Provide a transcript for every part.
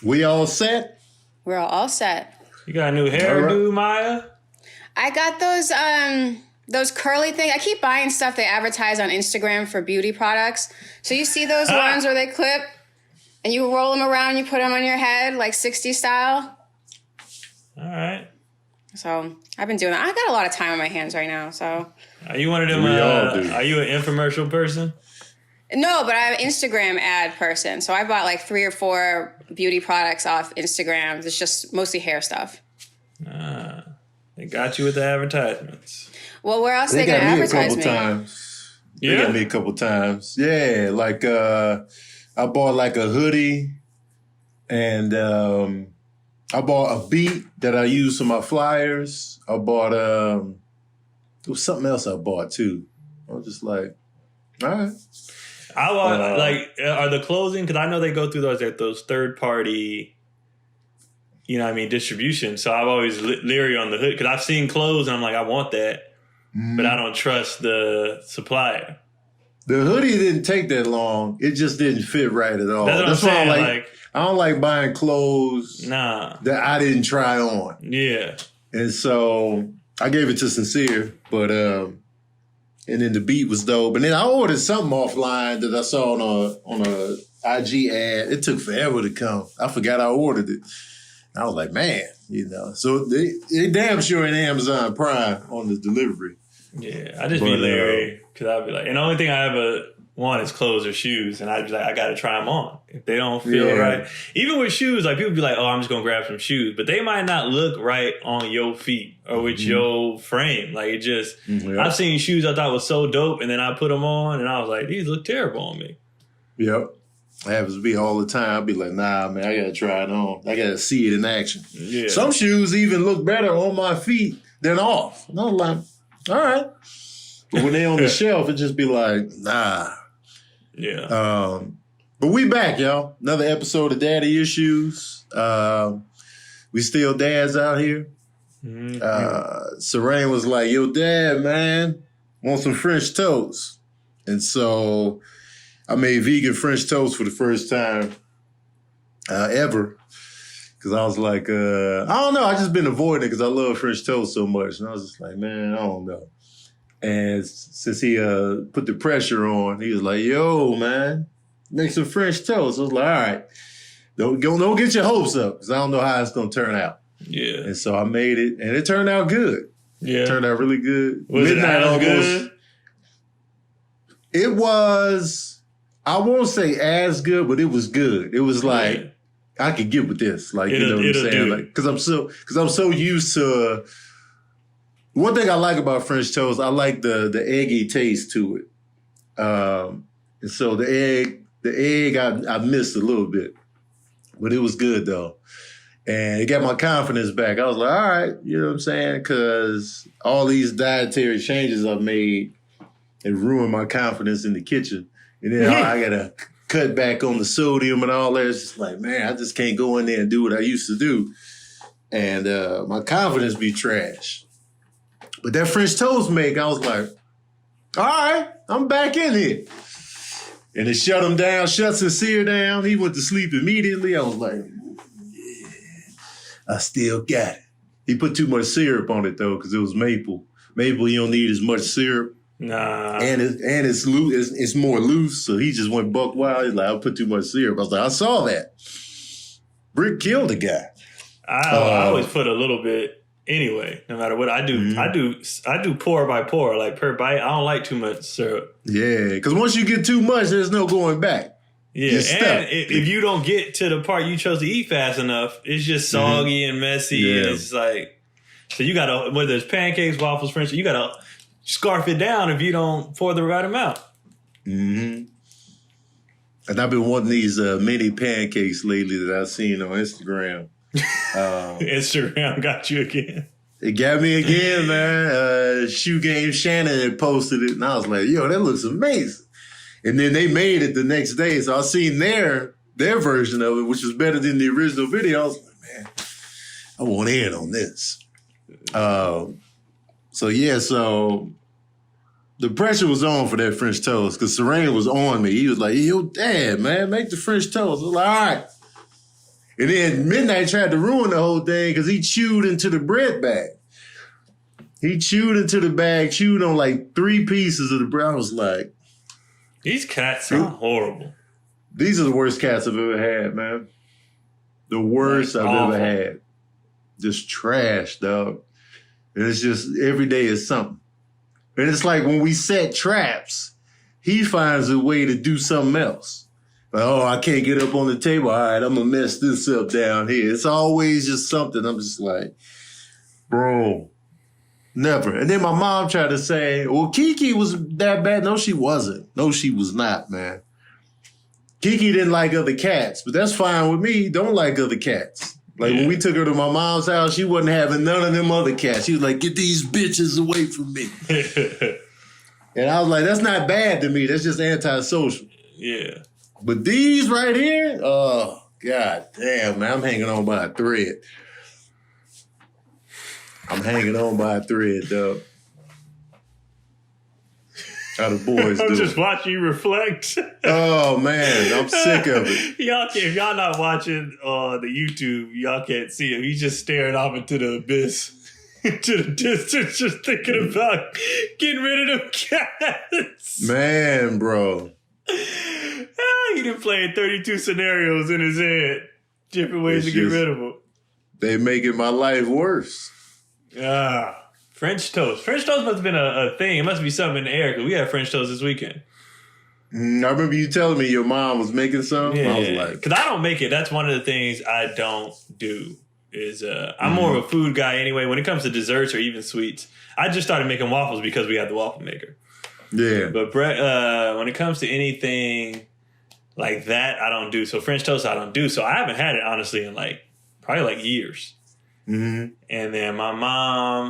We all set? We're all set. You got a new hairdo, Maya? I got those curly things. I keep buying stuff they advertise on Instagram for beauty products. So you see those ones where they clip and you roll them around, you put them on your head like 60s style. All right. So I've been doing that. I got a lot of time on my hands right now. So are you one of them? Are you an infomercial person? No, but I'm an Instagram ad person. So I bought like 3 or 4 beauty products off Instagram. It's just mostly hair stuff. They got you with the advertisements. Well, where else are they going to advertise me? They got me a couple times. Yeah, like I bought like a hoodie and I bought a beat that I use for my flyers. I bought, there was something else I bought too. I was just like, all right. I want are the closing, because I know they go through those third party, distribution. So I'm always leery on the hood because I've seen clothes and I'm like, I want that, but I don't trust the supplier. The hoodie didn't take that long. It just didn't fit right at all. That's what I'm saying. I don't like buying clothes that I didn't try on. Yeah. And so I gave it to Sincere, but and then the beat was dope. And then I ordered something offline that I saw on a IG ad. It took forever to come. I forgot I ordered it. I was like, man, So they damn sure in Amazon Prime on the delivery. Yeah, I just be leery because I'd be like, and the only thing I ever want is clothes or shoes, and I'd be like, I got to try them on. If they don't feel right, even with shoes, like people be like, oh, I'm just gonna grab some shoes, but they might not look right on your feet or with your frame. Like it just, I've seen shoes I thought was so dope, and then I put them on, and I was like, these look terrible on me. Yep. It happens to be all the time. I'll be like, nah, man, I got to try it on. I got to see it in action. Yeah. Some shoes even look better on my feet than off. And I'm like, all right. But when they on the shelf, it just be like, nah. Yeah. But we back, y'all. Another episode of Daddy Issues. We still dads out here. Serene was like, yo, dad, man, want some French toast. And so I made vegan French toast for the first time ever. Because I was like, I don't know. I just been avoiding it because I love French toast so much. And I was just like, man, I don't know. And since he put the pressure on, he was like, yo, man, make some French toast. I was like, all right. Don't get your hopes up because I don't know how it's going to turn out. Yeah. And so I made it, and it turned out good. Yeah. It turned out really good. Was Midnight it good? It was, I won't say as good, but it was good. It was like, I could get with this. Like, you know what I'm saying? Like, because I'm so used to, one thing I like about French toast, I like the eggy taste to it. And so the egg I missed a little bit, but it was good though. And it got my confidence back. I was like, all right, you know what I'm saying? Because all these dietary changes I've made have ruined my confidence in the kitchen. And then I got to cut back on the sodium and all that. It's just like, man, I just can't go in there and do what I used to do. And my confidence be trash. But that French toast make, I was like, all right, I'm back in here. And it shut him down, shut Sincere down. He went to sleep immediately. I was like, yeah, I still got it. He put too much syrup on it, though, because it was maple. Maple, you don't need as much syrup. Nah. And it's loose. It's more loose, so he just went buck wild. He's like, I put too much syrup. I was like, I saw that. Brick killed the guy. I always put a little bit anyway, no matter what I do. Mm-hmm. I do pour by pour, like per bite. I don't like too much syrup. Yeah, because once you get too much, there's no going back. Yeah, and if you don't get to the part you chose to eat fast enough, it's just soggy and messy, and it's like, so you gotta, whether it's pancakes, waffles, French, you gotta scarf it down if you don't pour the right amount. Mm-hmm. And I've been wanting these mini pancakes lately that I've seen on Instagram. Instagram got you again. It got me again, man. Shoe Game Shannon had posted it, and I was like, yo, that looks amazing. And then they made it the next day, so I seen their version of it, which was better than the original video. I was like, man, I want in on this. So the pressure was on for that French toast because Serene was on me. He was like, yo, dad, man, make the French toast. I was like, all right. And then Midnight tried to ruin the whole thing because he chewed into the bread bag. He chewed into the bag, chewed on like 3 pieces of the bread. I was like, these cats sound horrible. These are the worst cats I've ever had, man. The worst I've ever had. Just trash, dog. And it's just every day is something. And it's like when we set traps, he finds a way to do something else. Like, oh, I can't get up on the table. All right, I'm going to mess this up down here. It's always just something. I'm just like, bro, never. And then my mom tried to say, well, Kiki was that bad. No, she wasn't. No, she was not, man. Kiki didn't like other cats, but that's fine with me. Don't like other cats. Like when we took her to my mom's house, she wasn't having none of them other cats. She was like, get these bitches away from me. And I was like, that's not bad to me. That's just antisocial. Yeah. But these right here, oh, God damn, man. I'm hanging on by a thread. I'm hanging on by a thread, dog. How the boys do. I'm just watching you reflect. Oh, man. I'm sick of it. If y'all not watching the YouTube, y'all can't see him. He's just staring off into the abyss, into the distance, just thinking about getting rid of them cats. Man, bro. He done played 32 scenarios in his head. Different ways to get rid of them. They making my life worse. French toast. French toast must have been a thing. It must be something in the air because we had French toast this weekend. I remember you telling me your mom was making some. Yeah. I was like, because I don't make it. That's one of the things I don't do. Is I'm more of a food guy anyway. When it comes to desserts or even sweets, I just started making waffles because we had the waffle maker. Yeah. But when it comes to anything like that, I don't do. So French toast, I don't do. So I haven't had it honestly in probably years. Mm-hmm. And then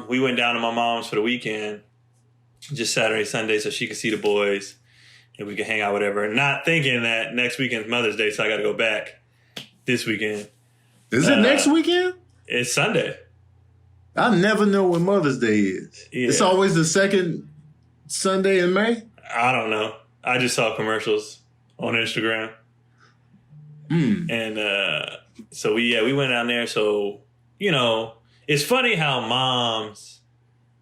we went down to my mom's for the weekend, just Saturday, Sunday, so she could see the boys and we could hang out, whatever. Not thinking that next weekend's Mother's Day, so I got to go back this weekend. Is it next weekend? It's Sunday. I never know when Mother's Day is. Yeah. It's always the second Sunday in May? I don't know. I just saw commercials on Instagram. And so we went down there, so... You know, it's funny how moms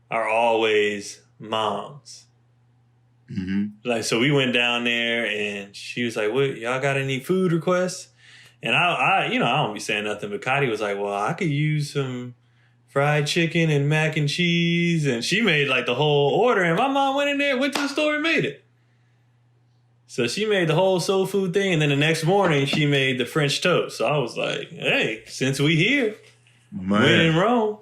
are always moms. Mm-hmm. So we went down there and she was like, "What, y'all got any food requests?" And I don't be saying nothing, but Cotty was like, "Well, I could use some fried chicken and mac and cheese." And she made the whole order and my mom went to the store and made it. So she made the whole soul food thing. And then the next morning she made the French toast. So I was like, hey, since we here, when in Rome.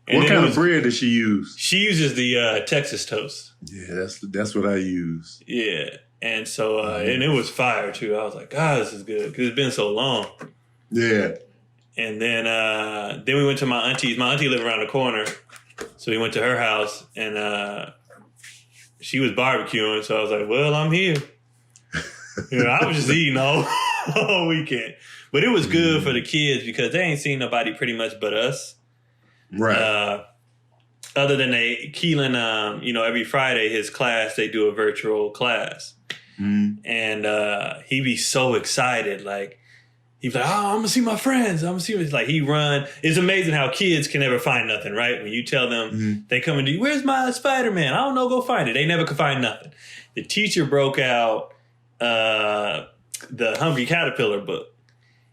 And what kind of bread does she use? She uses the Texas toast. Yeah, that's what I use. Yeah. And so, and it was fire too. I was like, God, this is good. Because it's been so long. Yeah. And then we went to my auntie's. My auntie lived around the corner. So we went to her house and she was barbecuing. So I was like, well, I'm here. I was just eating all weekend. But it was good for the kids because they ain't seen nobody pretty much but us. Right. Other than Keelan, every Friday, his class, they do a virtual class. And he be so excited. He's like, oh, I'm going to see my friends. I'm going to see what he run. It's amazing how kids can never find nothing, right? When you tell them, they come and do, where's my Spider-Man? I don't know, go find it. They never could find nothing. The teacher broke out the Hungry Caterpillar book.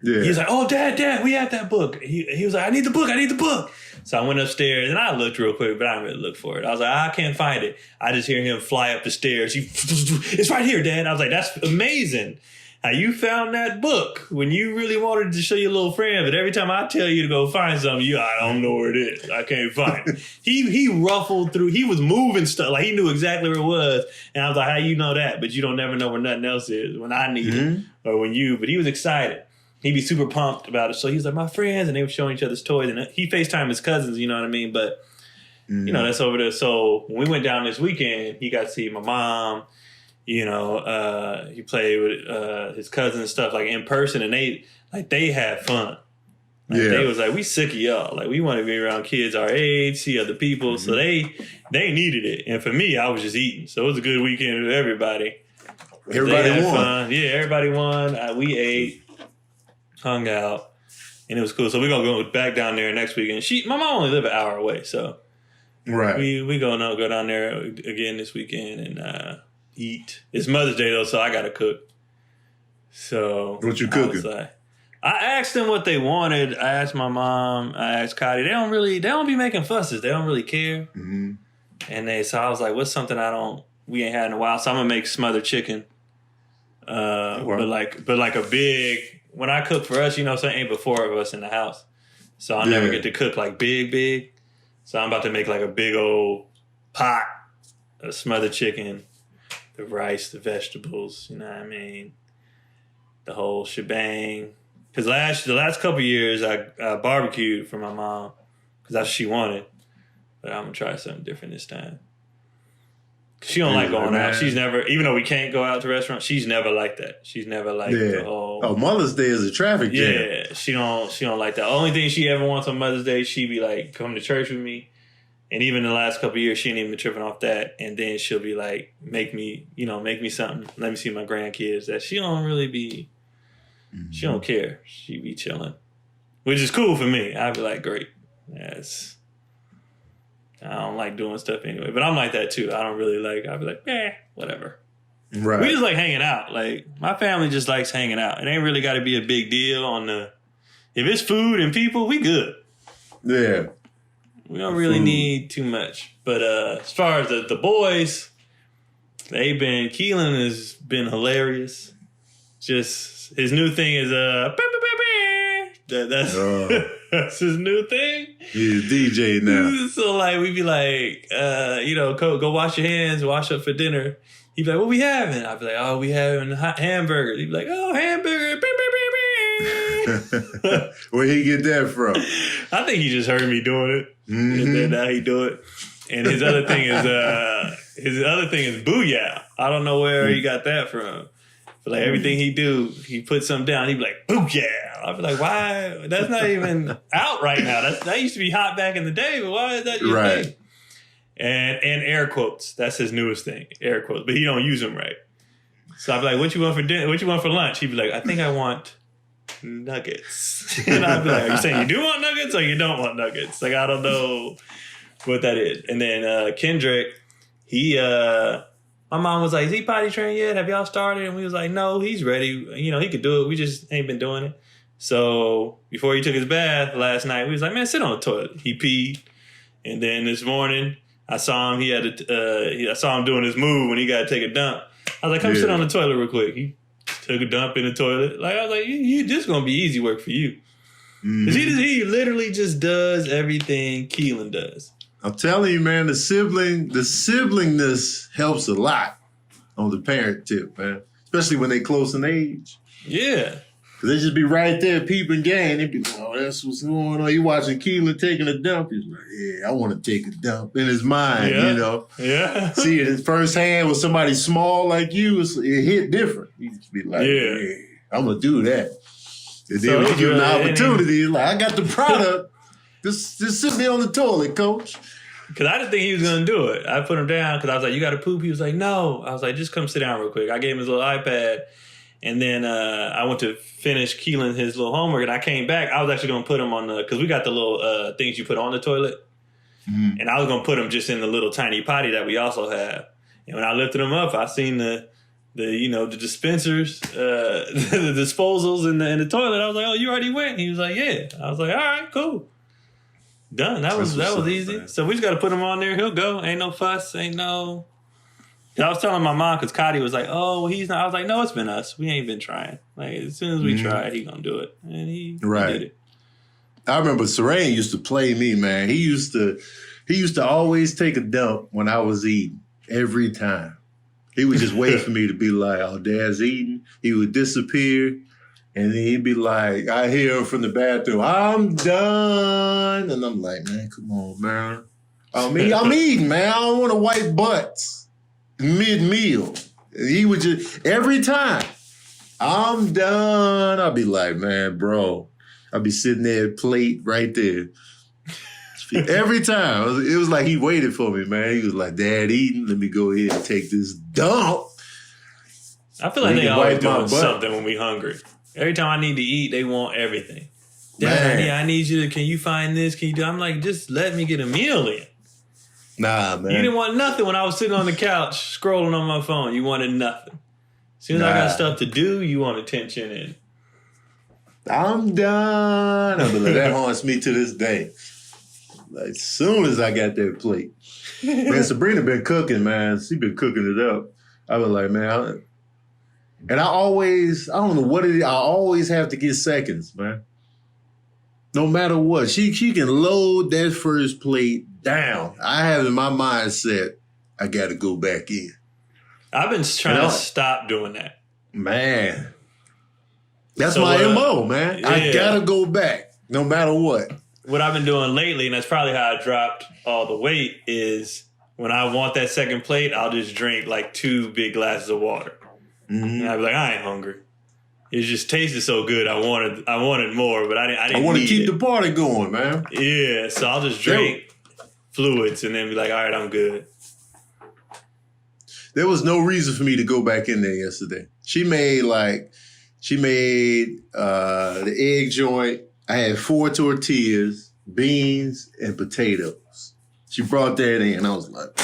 Yeah. He was like, oh, Dad, we had that book. He was like, I need the book. So I went upstairs and I looked real quick, but I didn't really look for it. I was like, I can't find it. I just hear him fly up the stairs. It's right here, Dad. I was like, that's amazing how you found that book when you really wanted to show your little friend. But every time I tell you to go find something, I don't know where it is. I can't find it. He ruffled through. He was moving stuff. He knew exactly where it was. And I was like, how you know that? But you don't never know where nothing else is when I need it or when you. But he was excited. He'd be super pumped about it. So he was like, my friends, and they were showing each other's toys. And he FaceTimed his cousins, you know what I mean? But, that's over there. So when we went down this weekend, he got to see my mom. He played with his cousins and stuff, in person. And they had fun. They was like, we sick of y'all. We want to be around kids our age, see other people. So they needed it. And for me, I was just eating. So it was a good weekend with everybody. Everybody won. Fun. Yeah, everybody won. We ate. Hung out. And it was cool. So we're going to go back down there next weekend. My mom only live an hour away, so right. We go down there again this weekend and eat. It's Mother's Day, though, so I got to cook. So what you cooking? I asked them what they wanted. I asked my mom. I asked Cotty. They don't be making fusses. They don't really care. Mm-hmm. And so I was like, what's something we ain't had in a while? So I'm gonna make smothered chicken. But like a big, when I cook for us, ain't but 4 of us in the house. So I never get to cook like big. So I'm about to make like a big old pot of smothered chicken, the rice, the vegetables, you know what I mean? The whole shebang. Because the last couple of years, I barbecued for my mom because that's what she wanted. But I'm going to try something different this time. She don't like going out. She's never, even though we can't go out to restaurants, she's never like that. She's never like the whole... Oh, Mother's Day is a traffic jam. Yeah, she don't like that. The only thing she ever wants on Mother's Day, she be like, come to church with me. And even in the last couple of years, she ain't even been tripping off that. And then she'll be like, make me something. Let me see my grandkids. That she don't really be... She don't care. She be chilling, which is cool for me. I'd be like, great. Yes. I don't like doing stuff anyway, but I'm like that too. I don't really like. I'd be like, whatever. Right. We just like hanging out. Like my family just likes hanging out. It ain't really got to be a big deal on the. If it's food and people, we good. Yeah. We don't really need too much. But as far as the boys, Keelan has been hilarious. Just. His new thing is that's his new thing. He's a DJ now. So like we be like, go wash your hands, wash up for dinner. He'd be like, what we having? I'd be like, oh, we having hamburgers. He'd be like, oh, hamburger. Where he get that from? I think he just heard me doing it, and then now he do it. And his other thing is booyah. I don't know where he got that from. But like everything he do, he put something down. He'd be like, booyah. I'd be like, why? That's not even out right now. That used to be hot back in the day, but why is that your thing? And air quotes. That's his newest thing, air quotes. But he don't use them right. So I'd be like, what you want for dinner? What you want for lunch? He'd be like, I think I want nuggets. And I'd be like, are you saying you do want nuggets or you don't want nuggets? Like, I don't know what that is. And then Kendrick, my mom was like, is he potty trained yet? Have y'all started? And we was like, no, he's ready. He could do it. We just ain't been doing it. So before he took his bath last night, we was like, man, sit on the toilet. He peed. And then this morning, I saw him. I saw him doing his move when he got to take a dump. I was like, come sit on the toilet real quick. He took a dump in the toilet. Like I was like, this is going to be easy work for you. Mm-hmm. He literally just does everything Keelan does. I'm telling you, man, the siblingness helps a lot on the parent tip, man. Especially when they close in age. Yeah. Cause they just be right there peeping game. They be like, oh, that's what's going on. You watching Keelan taking a dump. He's like, yeah, I want to take a dump in his mind, Yeah. See it in firsthand with somebody small like you, it hit different. You just be like, yeah, I'm going to do that. And then when you give him the opportunity, he's like, I got the product. Just sit me on the toilet, coach. Because I didn't think he was going to do it. I put him down because I was like, you got to poop? He was like, no. I was like, just come sit down real quick. I gave him his little iPad. And then I went to finish Keelan his little homework. And I came back. I was actually going to put him on because we got the little things you put on the toilet. Mm-hmm. And I was going to put him just in the little tiny potty that we also have. And when I lifted him up, I seen the dispensers, the disposals in the toilet. I was like, oh, you already went? He was like, yeah. I was like, all right, cool. Done. That was easy. Man. So we just got to put him on there. He'll go. Ain't no fuss. Ain't no. I was telling my mom because Cotty was like, "Oh, well, he's not." I was like, "No, it's been us. We ain't been trying. Like as soon as we try, he gonna do it." And he did it. I remember Sarain used to play me, man. He used to always take a dump when I was eating every time. He would just wait for me to be like, "Oh, Dad's eating." He would disappear. And then he'd be like, I hear him from the bathroom, I'm done. And I'm like, man, come on, man. I'm eating, man. I don't want to wipe butts mid-meal. And he would just, every time, I'm done. I'd be like, man, bro. I'd be sitting there, plate right there. Every time. It was like he waited for me, man. He was like, Dad eating. Let me go ahead and take this dump. I feel like they always doing something when we hungry. Every time I need to eat, they want everything. Daddy, I need you to, can you find this? Can you do? I'm like, just let me get a meal in. Nah, man. You didn't want nothing when I was sitting on the couch scrolling on my phone. You wanted nothing. As soon as I got stuff to do, you want attention and I'm done. That haunts me to this day. Like, as soon as I got that plate. Man, Sabrina been cooking, man. She been cooking it up. I was like, man. And I don't know what it is. I always have to get seconds, man. No matter what. She can load that first plate down. I have in my mindset, I got to go back in. I've been trying to stop doing that. Man. That's my MO, man. Yeah. I got to go back no matter what. What I've been doing lately, and that's probably how I dropped all the weight, is when I want that second plate, I'll just drink like 2 big glasses of water. Mm-hmm. And I'll be like, I ain't hungry. It just tasted so good. I wanted more, but I didn't. I want to keep the party going, man. Yeah, so I'll just drink fluids and then be like, all right, I'm good. There was no reason for me to go back in there yesterday. She made the egg joint. I had 4 tortillas, beans, and potatoes. She brought that in. I was like,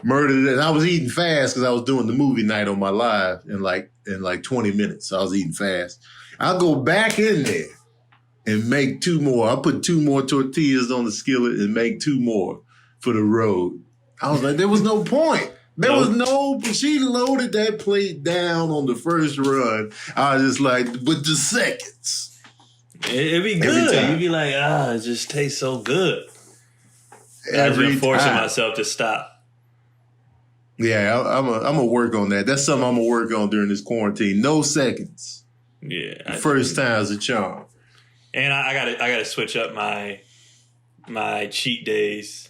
murdered it. And I was eating fast because I was doing the movie night on my live in like 20 minutes. So I was eating fast. I'll go back in there and make 2 more. I'll put 2 more tortillas on the skillet and make 2 more for the road. I was like, there was no point. She loaded that plate down on the first run. I was just like, with the seconds. It'd be good. You'd be like, it just tastes so good. I've been forcing myself to stop. Yeah, I'm gonna work on that. That's something I'm gonna work on during this quarantine. No seconds. Yeah, first time's a charm. And I gotta switch up my cheat days.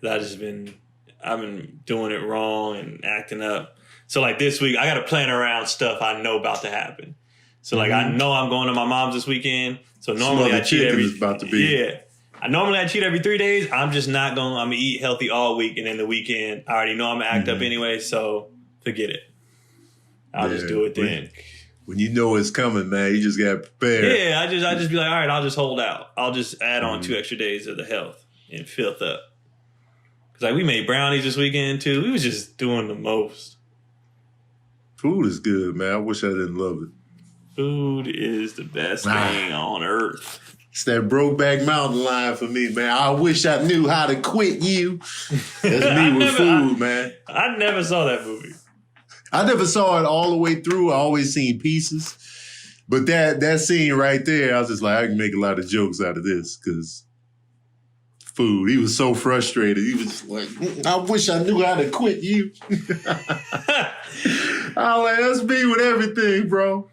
I've been doing it wrong and acting up. So like this week, I gotta plan around stuff I know about to happen. So like I know I'm going to my mom's this weekend. So normally I cheat I cheat every 3 days. I'm just not going. I'm gonna eat healthy all week, and then the weekend I already know I'm gonna act up anyway. So forget it. I'll just do it then. When you know it's coming, man, you just gotta prepare. Yeah, I just be like, all right, I'll just hold out. I'll just add on 2 extra days of the health and filth up. Cause like we made brownies this weekend too. We was just doing the most. Food is good, man. I wish I didn't love it. Food is the best thing on earth. It's that Brokeback Mountain line for me, man. I wish I knew how to quit you. That's me with food, man. I never saw that movie. I never saw it all the way through. I always seen pieces. But that scene right there, I was just like, I can make a lot of jokes out of this because food. He was so frustrated. He was like, I wish I knew how to quit you. I was like, that's me with everything, bro.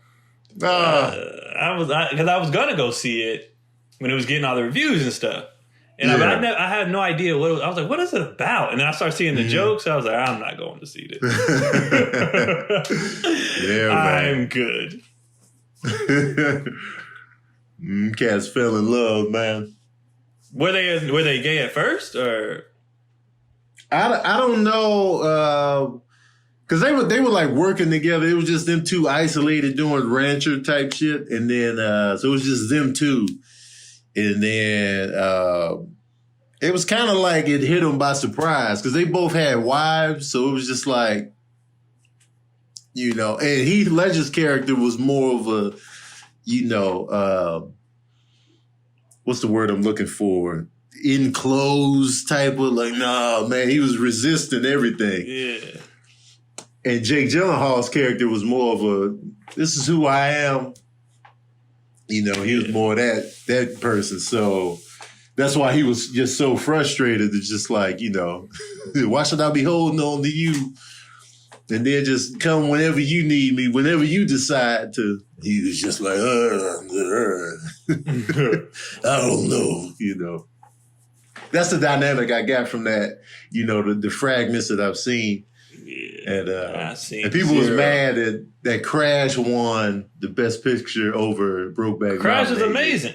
I was gonna go see it when it was getting all the reviews and stuff, and I had no idea what it was. I was like, "What is it about?" And then I started seeing the jokes. I was like, "I'm not going to see this. Yeah, I'm good." Cats fell in love, man. Were they gay at first, or I don't know. Because they were like working together. It was just them two isolated doing rancher type shit. And then, so it was just them two. And then it was kind of like it hit them by surprise because they both had wives. So it was just like, and Heath Ledger's character was more of a, what's the word I'm looking for? Enclosed type of like, nah, man, he was resisting everything. Yeah. And Jake Gyllenhaal's character was more of a, this is who I am. He was more that person. So that's why he was just so frustrated. It's just like, why should I be holding on to you? And then just come whenever you need me, whenever you decide to. He was just like, I don't know, That's the dynamic I got from that, the fragments that I've seen. Yeah, and people was mad that Crash won the Best Picture over Brokeback Mountain. Crash was amazing.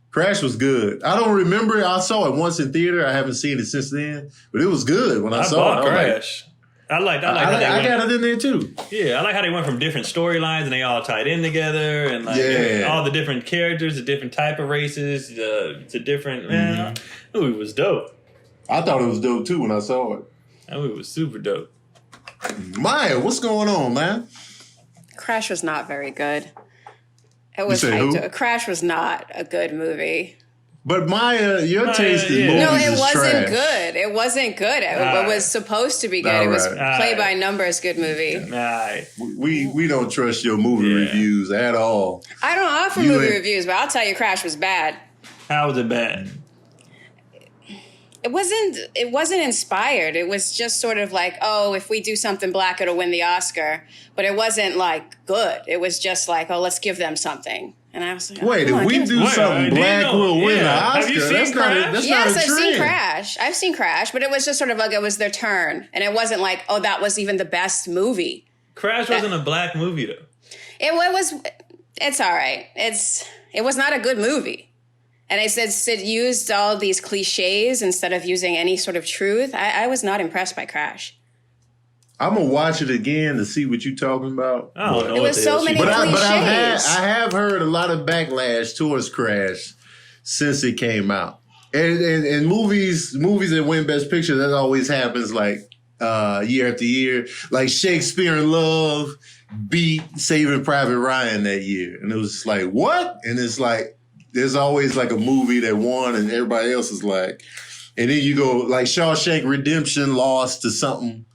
Crash was good. I don't remember it. I saw it once in theater. I haven't seen it since then, but it was good when I saw it. Crash. I like how I they got it in there too. Yeah, I like how they went from different storylines and they all tied in together, and like all the different characters, the different type of races, the different. Man, that movie was dope. I thought it was dope too when I saw it. That movie was super dope. Maya, what's going on, man? Crash was not very good. It was You say who? Crash was not a good movie. But Maya, your taste in movies No, it is wasn't trash. good. It wasn't good. It was supposed to be good. It was play by numbers good movie. We don't trust your movie reviews at all. I don't offer movie reviews, but I'll tell you Crash was bad. How was it bad? It wasn't inspired. It was just sort of like, oh, if we do something black, it'll win the Oscar. But it wasn't like good. It was just like, oh, let's give them something. And I was like, wait, if we do something black, we'll win the Oscar. Have you seen Crash? Yes, I've seen Crash. I've seen Crash, but it was just sort of like it was their turn. And it wasn't like, oh, that was even the best movie. Crash wasn't a black movie, though. It's all right. It was not a good movie. And I said Sid used all these cliches instead of using any sort of truth. I was not impressed by Crash. I'm gonna watch it again to see what you're talking about. I don't know. It was so many cliches. But I have heard a lot of backlash towards Crash since it came out. And movies that win Best Picture, that always happens like year after year. Like Shakespeare in Love beat Saving Private Ryan that year. And it was just like, what? And it's like, there's always like a movie that won and everybody else is like, and then you go like Shawshank Redemption lost to something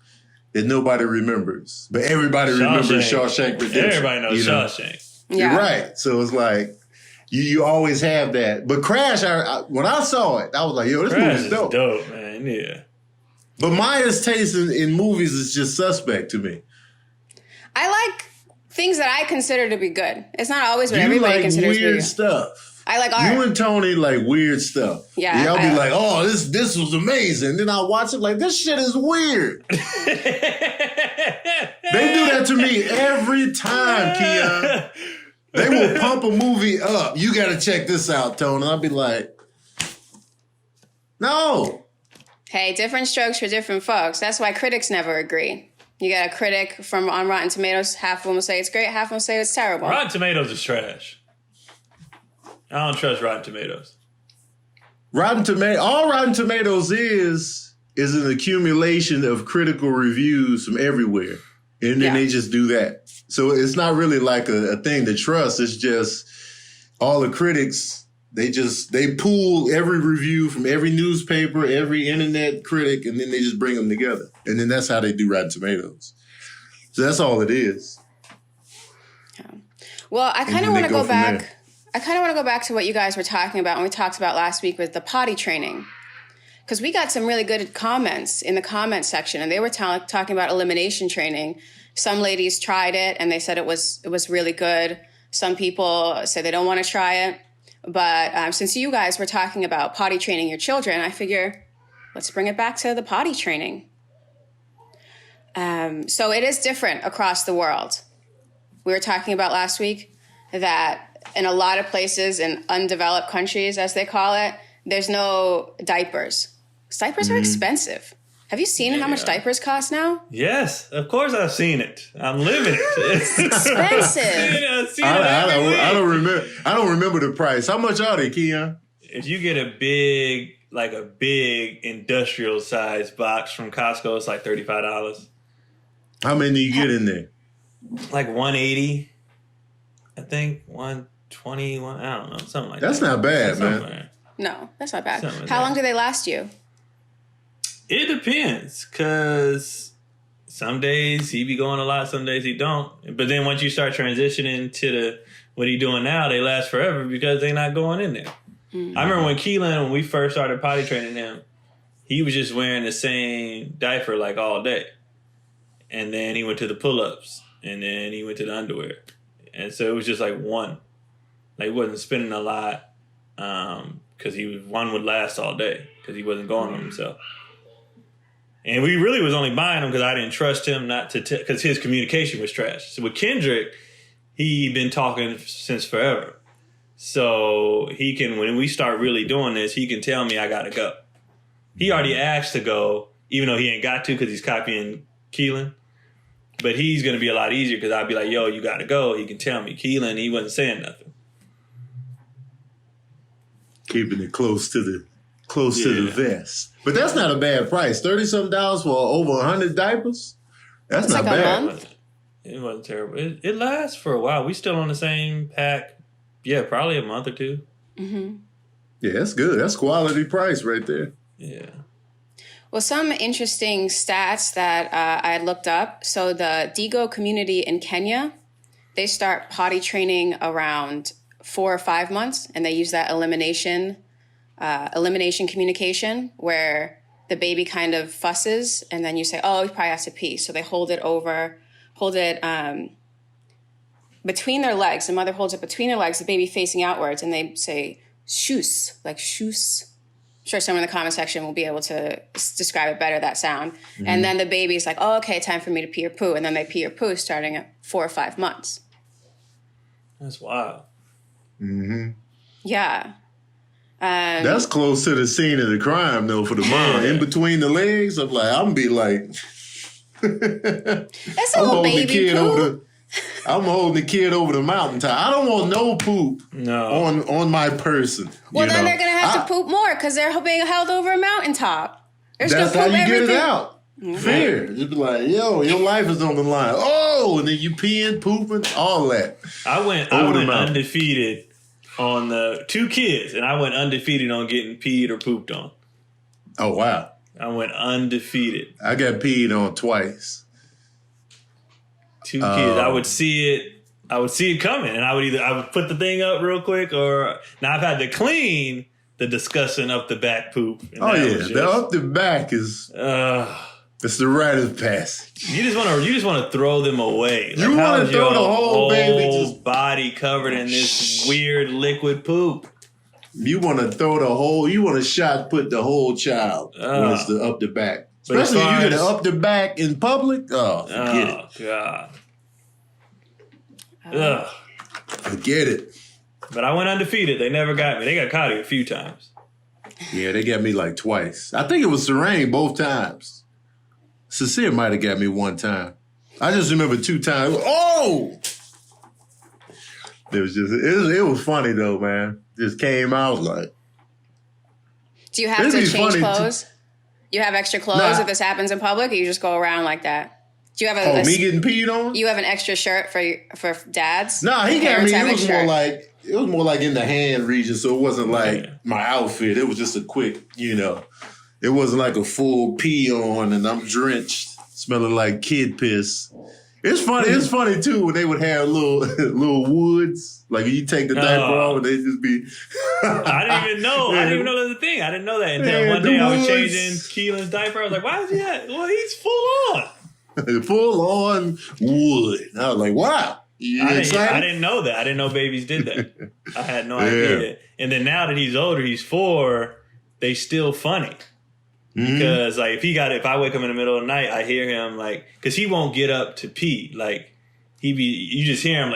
that nobody remembers, but everybody remembers Shawshank Redemption. Everybody knows Shawshank. Yeah. You're right. So it's like you always have that. But Crash, when I saw it, I was like, "Yo, this movie's dope." Dope, man. Yeah. But Maya's taste in movies is just suspect to me. I like things that I consider to be good. It's not always what everybody considers to be good. Weird stuff. I like art. You and Tony like weird stuff. Yeah. Y'all be like, oh, this was amazing. Then I watch it like, this shit is weird. They do that to me every time, Keon. They will pump a movie up. You got to check this out, Tony. I'll be like, no. Hey, different strokes for different folks. That's why critics never agree. You got a critic on Rotten Tomatoes. Half of them will say it's great. Half of them will say it's terrible. Rotten Tomatoes is trash. I don't trust Rotten Tomatoes. All Rotten Tomatoes is an accumulation of critical reviews from everywhere. And then they just do that. So it's not really like a thing to trust. It's just all the critics, they pull every review from every newspaper, every internet critic, and then they just bring them together. And then that's how they do Rotten Tomatoes. So that's all it is. Yeah. Well, I kind of want to go back. I kind of want to go back to what you guys were talking about when we talked about last week with the potty training. Because we got some really good comments in the comment section, and they were talking about elimination training. Some ladies tried it, and they said it was really good. Some people say they don't want to try it. But since you guys were talking about potty training your children, I figure let's bring it back to the potty training. So it is different across the world. We were talking about last week that in a lot of places in undeveloped countries, as they call it, there's no diapers. Diapers are expensive. Have you seen how much diapers cost now? Yes, of course I've seen it. I'm living it. It's expensive. I don't remember the price. How much are they, Keon? If you get a big industrial size box from Costco, it's like $35. How many do you get in there? Like 180, I think 120. I don't know, something like that. That's not bad, man. Like No, that's not bad. How long do they last you? It depends, because some days he be going a lot, some days he don't. But then once you start transitioning to what he doing now, they last forever because they not going in there. Mm-hmm. I remember when Keon, when we first started potty training him, he was just wearing the same diaper like all day. And then he went to the pull-ups, and then he went to the underwear. And so it was just like one. Like he wasn't spending a lot because one would last all day because he wasn't going on himself. And we really was only buying him because I didn't trust him not to because his communication was trash. So with Kendrick, he been talking since forever. So he can, when we start really doing this, he can tell me I got to go. He already asked to go, even though he ain't got to because he's copying Keelan. But he's going to be a lot easier because I'd be like, yo, you got to go. He can tell me. Keelan, he wasn't saying nothing. Keeping it close to the vest. But that's not a bad price. $30-something for over 100 diapers? That's not like bad. a month. It wasn't terrible. It lasts for a while. We still on the same pack. Yeah, probably a month or two. Mm-hmm. Yeah, that's good. That's quality price right there. Yeah. Well, some interesting stats that I had looked up. So the Digo community in Kenya, they start potty training around 4 or 5 months, and they use that elimination communication where the baby kind of fusses, and then you say, "Oh, he probably has to pee." So they hold it between their legs. The mother holds it between their legs, the baby facing outwards, and they say "shoes," like "shoes." I'm sure someone in the comment section will be able to describe it better, that sound. Mm-hmm. And then the baby's like, "Oh, okay, time for me to pee or poo." And then they pee or poo starting at 4 or 5 months. That's wild. Mm-hmm. Yeah. That's close to the scene of the crime, though, for the mom. In between the legs, I'm going to be like... That's a little baby poop. I'm holding the kid over the mountaintop. I don't want no poop on my person. Well, then they're going to have to poop more because they're being held over a mountaintop. That's how you get it out. Mm-hmm. Fear. Just be like, yo, your life is on the line. Oh, and then you peeing, pooping, all that. I went undefeated on the 2 kids, and I went undefeated on getting peed or pooped on. Oh, wow. I went undefeated. I got peed on twice. 2 kids. I would see it coming, and I would put the thing up real quick, or now I've had to clean the disgusting up the back poop. Oh yeah, the up the back is it's the rite of passage. You just want to throw them away. You want to throw the whole baby body covered in this weird liquid poop. You want to throw you want to put the whole child when it's the up the back. Especially if you get up the back in public. Oh, forget it. God. Forget it. But I went undefeated. They never got me. They got Cotty a few times. Yeah, they got me like twice. I think it was Serene both times. Sincere might have got me one time. I just remember 2 times. Oh! It was funny though, man. Just came out like. Do you have to change clothes? You have extra clothes if this happens in public, or you just go around like that? Do you have me getting peed on? You have an extra shirt for dads? Nah, he got me. It was more like in the hand region, so it wasn't like my outfit. It was just a quick, it wasn't like a full pee on and I'm drenched, smelling like kid piss. It's funny. It's funny too when they would have little woods. Like you take the diaper off and they just be. I didn't even know. I didn't even know that was a thing. I didn't know that until one day I was changing Keelan's diaper. I was like, "Why is he that? Well, he's full on." Full on wood. I was like, "Wow." I didn't know that. I didn't know babies did that. I had no idea. And then now that he's older, he's 4. They still funny. Because like if I wake up in the middle of the night, I hear him like, because he won't get up to pee. Like you just hear him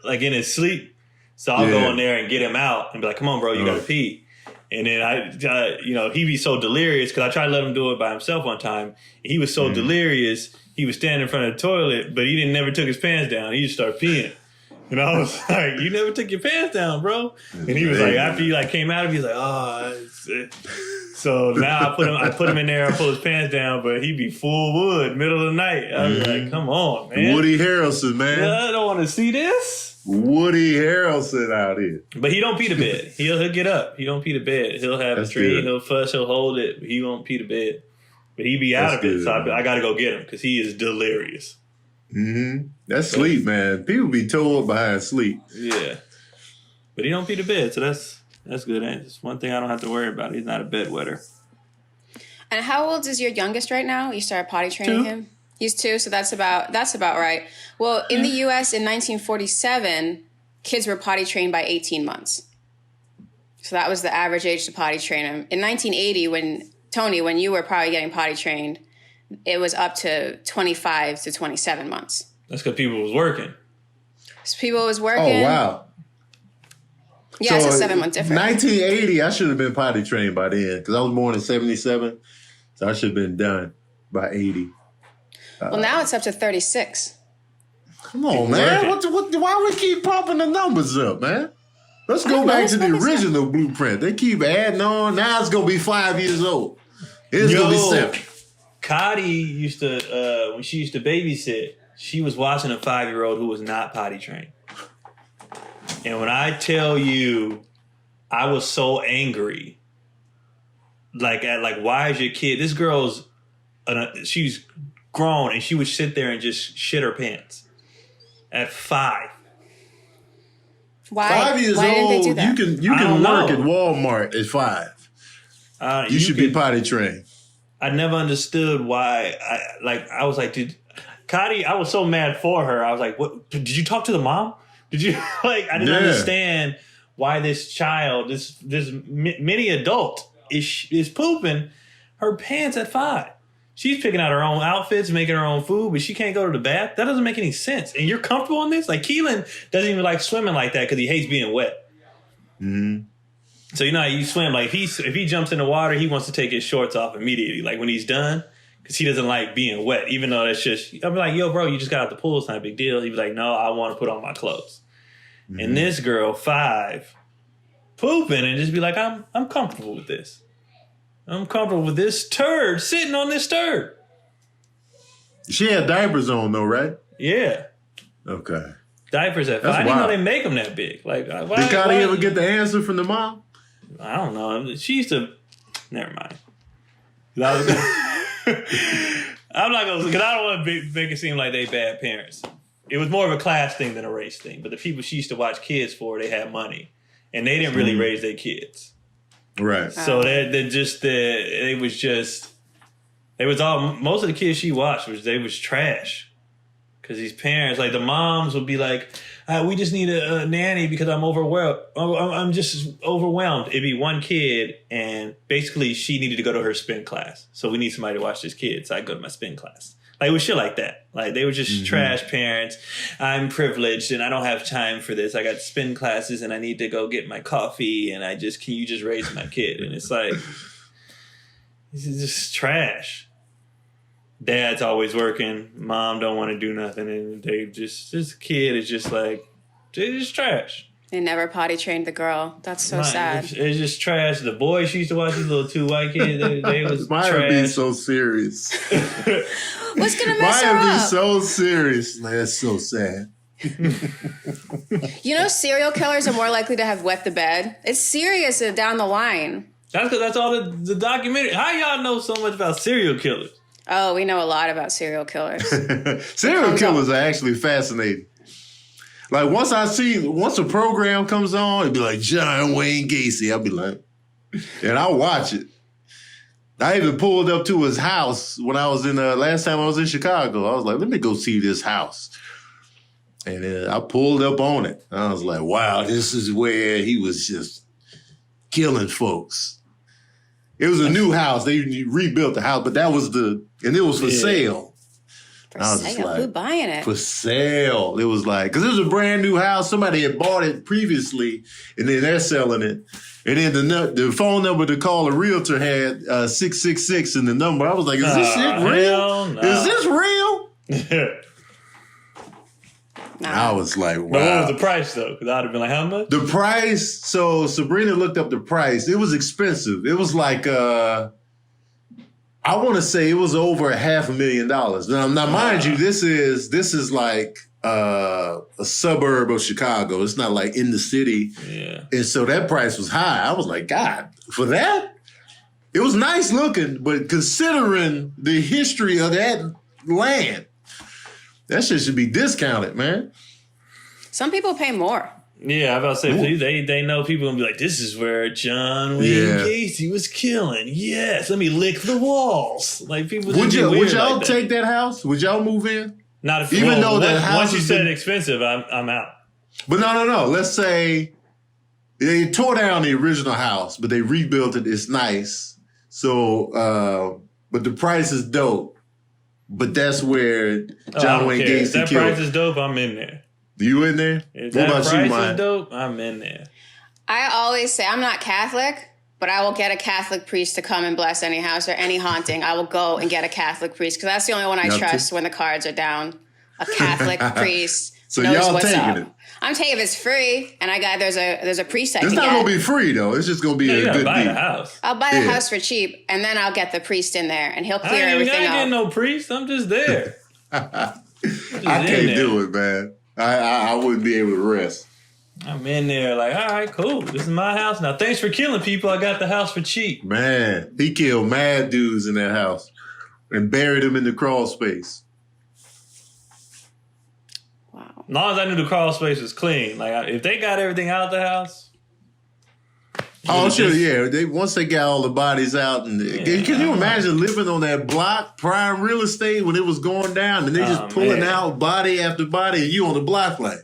like in his sleep. So I'll go in there and get him out and be like, "Come on, bro, you gotta pee." And then he'd be so delirious because I tried to let him do it by himself one time. He was so delirious, he was standing in front of the toilet, but he never took his pants down. He just started peeing. And I was like, "You never took your pants down, bro." And he was like, after he came out of it, he was like, "Oh." So now I put him in there, I pull his pants down, but he'd be full wood, middle of the night. I was like, "Come on, man." Woody Harrelson, man. I don't want to see this. Woody Harrelson out here. But he don't pee the bed. He'll get up. He don't pee the bed. He'll have a tree, he'll fuss, he'll hold it, but he won't pee the bed. But he be out of it, so I got to go get him because he is delirious. Mm-hmm. That's sleep, man. People be told behind sleep. Yeah. But he don't pee the bed, so that's good. It's one thing I don't have to worry about. He's not a bedwetter. And how old is your youngest right now? You started potty training 2. him? He's 2, so that's about right. Well, in the U.S. in 1947, kids were potty trained by 18 months. So that was the average age to potty train them. In 1980, when you were probably getting potty trained, it was up to 25 to 27 months. That's because people was working. Oh, wow. Yeah, so it's a 7 month difference. 1980, I should have been potty trained by then because I was born in 77. So I should have been done by 80. Well, now it's up to 36. Come on, man. Why we keep popping the numbers up, man? Let's go back to the original blueprint. They keep adding on. Now it's going to be 5 years old. It's going to be 7. Cotty used to, when she used to babysit, she was watching a 5-year-old who was not potty trained. And when I tell you, I was so angry. Like, why is your kid? This girl's, she's grown, and she would sit there and just shit her pants at 5. Why? 5 years Why old, didn't they do that? you can work at Walmart at 5. You should be potty trained. I never understood why. I was like, dude, Cotty, I was so mad for her. I was like, what? Did you talk to the mom? Did you I didn't understand why this child, this mini adult is pooping her pants at 5. She's picking out her own outfits, making her own food, but she can't go to the bath. That doesn't make any sense. And you're comfortable in this? Like, Keelan doesn't even like swimming like that because he hates being wet. Mm-hmm. So, you know how you swim. Like, if he jumps in the water, he wants to take his shorts off immediately. Like, when he's done, because he doesn't like being wet, even though that's just, I'm like, yo, bro, you just got out the pool. It's not a big deal. He'd be like, no, I want to put on my clothes. Mm-hmm. And this girl, 5, pooping and just be like, I'm comfortable with this. I'm comfortable with this turd sitting on this turd. She had diapers on, though, right? Yeah. Okay. Diapers at 5. I didn't know they make them that big. Like, did Cotty ever get the answer from the mom? I don't know. She used to. Never mind. I'm not gonna, because I don't want to make it seem like they bad parents. It was more of a class thing than a race thing. But the people she used to watch kids for, they had money, and they didn't really raise their kids. Right. So most of the kids she watched was trash. Because these parents, like the moms would be like, we just need a nanny because I'm overwhelmed. I'm just overwhelmed. It'd be one kid, and basically she needed to go to her spin class. So we need somebody to watch this kid. So I go to my spin class. Like, it was shit like that. Like, they were just trash parents. I'm privileged and I don't have time for this. I got spin classes and I need to go get my coffee, and can you just raise my kid? And it's like, this is just trash. Dad's always working. Mom don't want to do nothing. And this kid is just like, they're just trash. They never potty trained the girl. That's so sad. It's just trash. The boys she used to watch, these little 2 white kids, they was Why trash. Why be so serious? What's going to mess her up? Why be so serious? That's so sad. You know, serial killers are more likely to have wet the bed. It's serious down the line. That's because that's all the documentary. How y'all know so much about serial killers? Oh, we know a lot about serial killers. Serial killers are actually fascinating. Like, once a program comes on, it'd be like John Wayne Gacy. I'll be like, and I'll watch it. I even pulled up to his house when I was last time I was in Chicago. I was like, let me go see this house. And I pulled up on it. I was like, wow, this is where he was just killing folks. It was a new house. They rebuilt the house, but that was and it was for sale. For sale? Like, who buying it? For sale. It was like, because it was a brand new house. Somebody had bought it previously, and then they're selling it. And then the phone number to call a realtor had 666 in the number. I was like, is this shit real? No. Is this real? I was like, wow. But what was the price, though? Because I'd have been like, how much? The price, so Sabrina looked up the price. It was expensive. It was like, I want to say it was over $500,000. Now, mind you, this is like a suburb of Chicago. It's not like in the city. Yeah. And so that price was high. I was like, God, for that? It was nice looking, but considering the history of that land, that shit should be discounted, man. Some people pay more. Yeah, I was about to say, they know people gonna be like, this is where John Wayne Gacy was killing. Yes, let me lick the walls. Like, people would y'all like take that house? Would y'all move in? Not if even though that house. Once you said expensive, I'm out. But no. Let's say they tore down the original house, but they rebuilt it. It's nice. So, but the price is dope. But that's where John Wayne Gacy if that killed. Price is dope, I'm in there. You in there? If that price is dope, I'm in there. I always say, I'm not Catholic, but I will get a Catholic priest to come and bless any house or any haunting. I will go and get a Catholic priest because that's the only one I trust when the cards are down. A Catholic priest so knows y'all what's taking up. it. I'm taking it. It's free, and there's a priest I can It's get. not gonna be free though. It's just gonna be a good buy deal. the house. I'll buy the house for cheap, and then I'll get the priest in there, and he'll clear everything I ain't up. getting no priest. I'm just there. I can't do it, man. I wouldn't be able to rest. I'm in there like, all right, cool. This is my house now. Thanks for killing people. I got the house for cheap. Man, he killed mad dudes in that house and buried them in the crawl space. Wow. As long as I knew the crawl space was clean. Like, if they got everything out of the house. Oh, sure, yeah. Once they got all the bodies out, and can you imagine living on that block, prime real estate, when it was going down, and they just pulling out body after body, and you on the block like,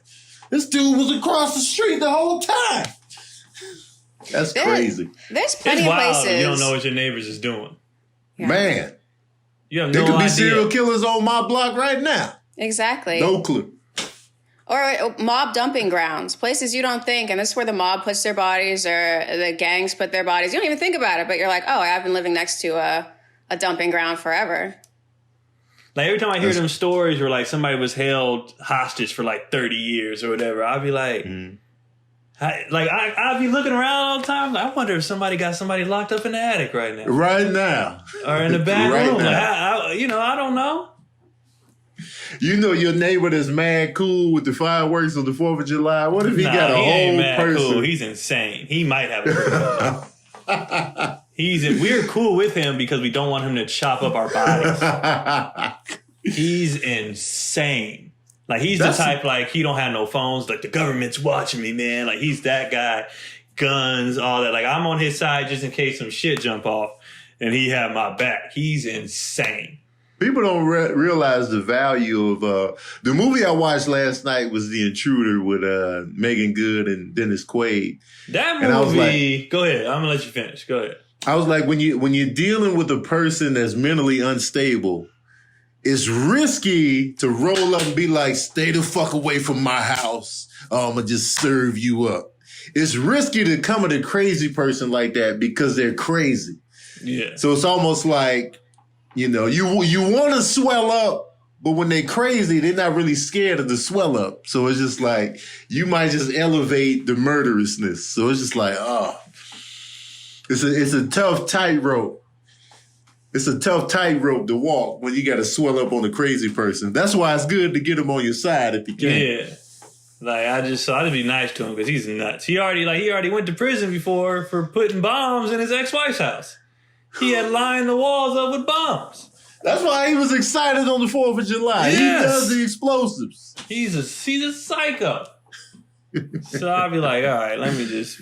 this dude was across the street the whole time. That's crazy. There's plenty of places. You don't know what your neighbors is doing. Yeah. Man. You have there no could be idea. serial killers on my block right now. Exactly. No clue. Or mob dumping grounds, places you don't think, and this is where the mob puts their bodies or the gangs put their bodies. You don't even think about it, but you're like, oh, I've been living next to a dumping ground forever. Like every time I hear them stories where like somebody was held hostage for like 30 years or whatever, I'll be like, I'll be looking around all the time. I wonder if somebody got somebody locked up in the attic right now. Right now. Or in the back room. Now. Like, I don't know. You know your neighbor that's mad cool with the fireworks on the 4th of July? What if he got a whole person? Cool. He's insane. He might have a we're cool with him because we don't want him to chop up our bodies. He's insane. Like he's the type like he don't have no phones. Like the government's watching me, man. Like he's that guy. Guns, all that. Like I'm on his side just in case some shit jump off and he have my back. He's insane. People don't realize the value of the movie I watched last night was The Intruder with Megan Good and Dennis Quaid. That movie. And I was like, go ahead. I'm gonna let you finish. Go ahead. I was like, when you're dealing with a person that's mentally unstable, it's risky to roll up and be like, stay the fuck away from my house. I'm gonna just serve you up. It's risky to come at a crazy person like that because they're crazy. Yeah. So it's almost like, you want to swell up, but when they're crazy, they're not really scared of the swell up. So it's just like, you might just elevate the murderousness. So it's just like, it's a tough tightrope. It's a tough tightrope to walk when you got to swell up on a crazy person. That's why it's good to get them on your side if you can. Yeah. Like I just be nice to him because he's nuts. He already went to prison before for putting bombs in his ex-wife's house. He had lined the walls up with bombs. That's why he was excited on the 4th of July. Yes. He does the explosives. He's a psycho. So I'll be like, all right, let me just,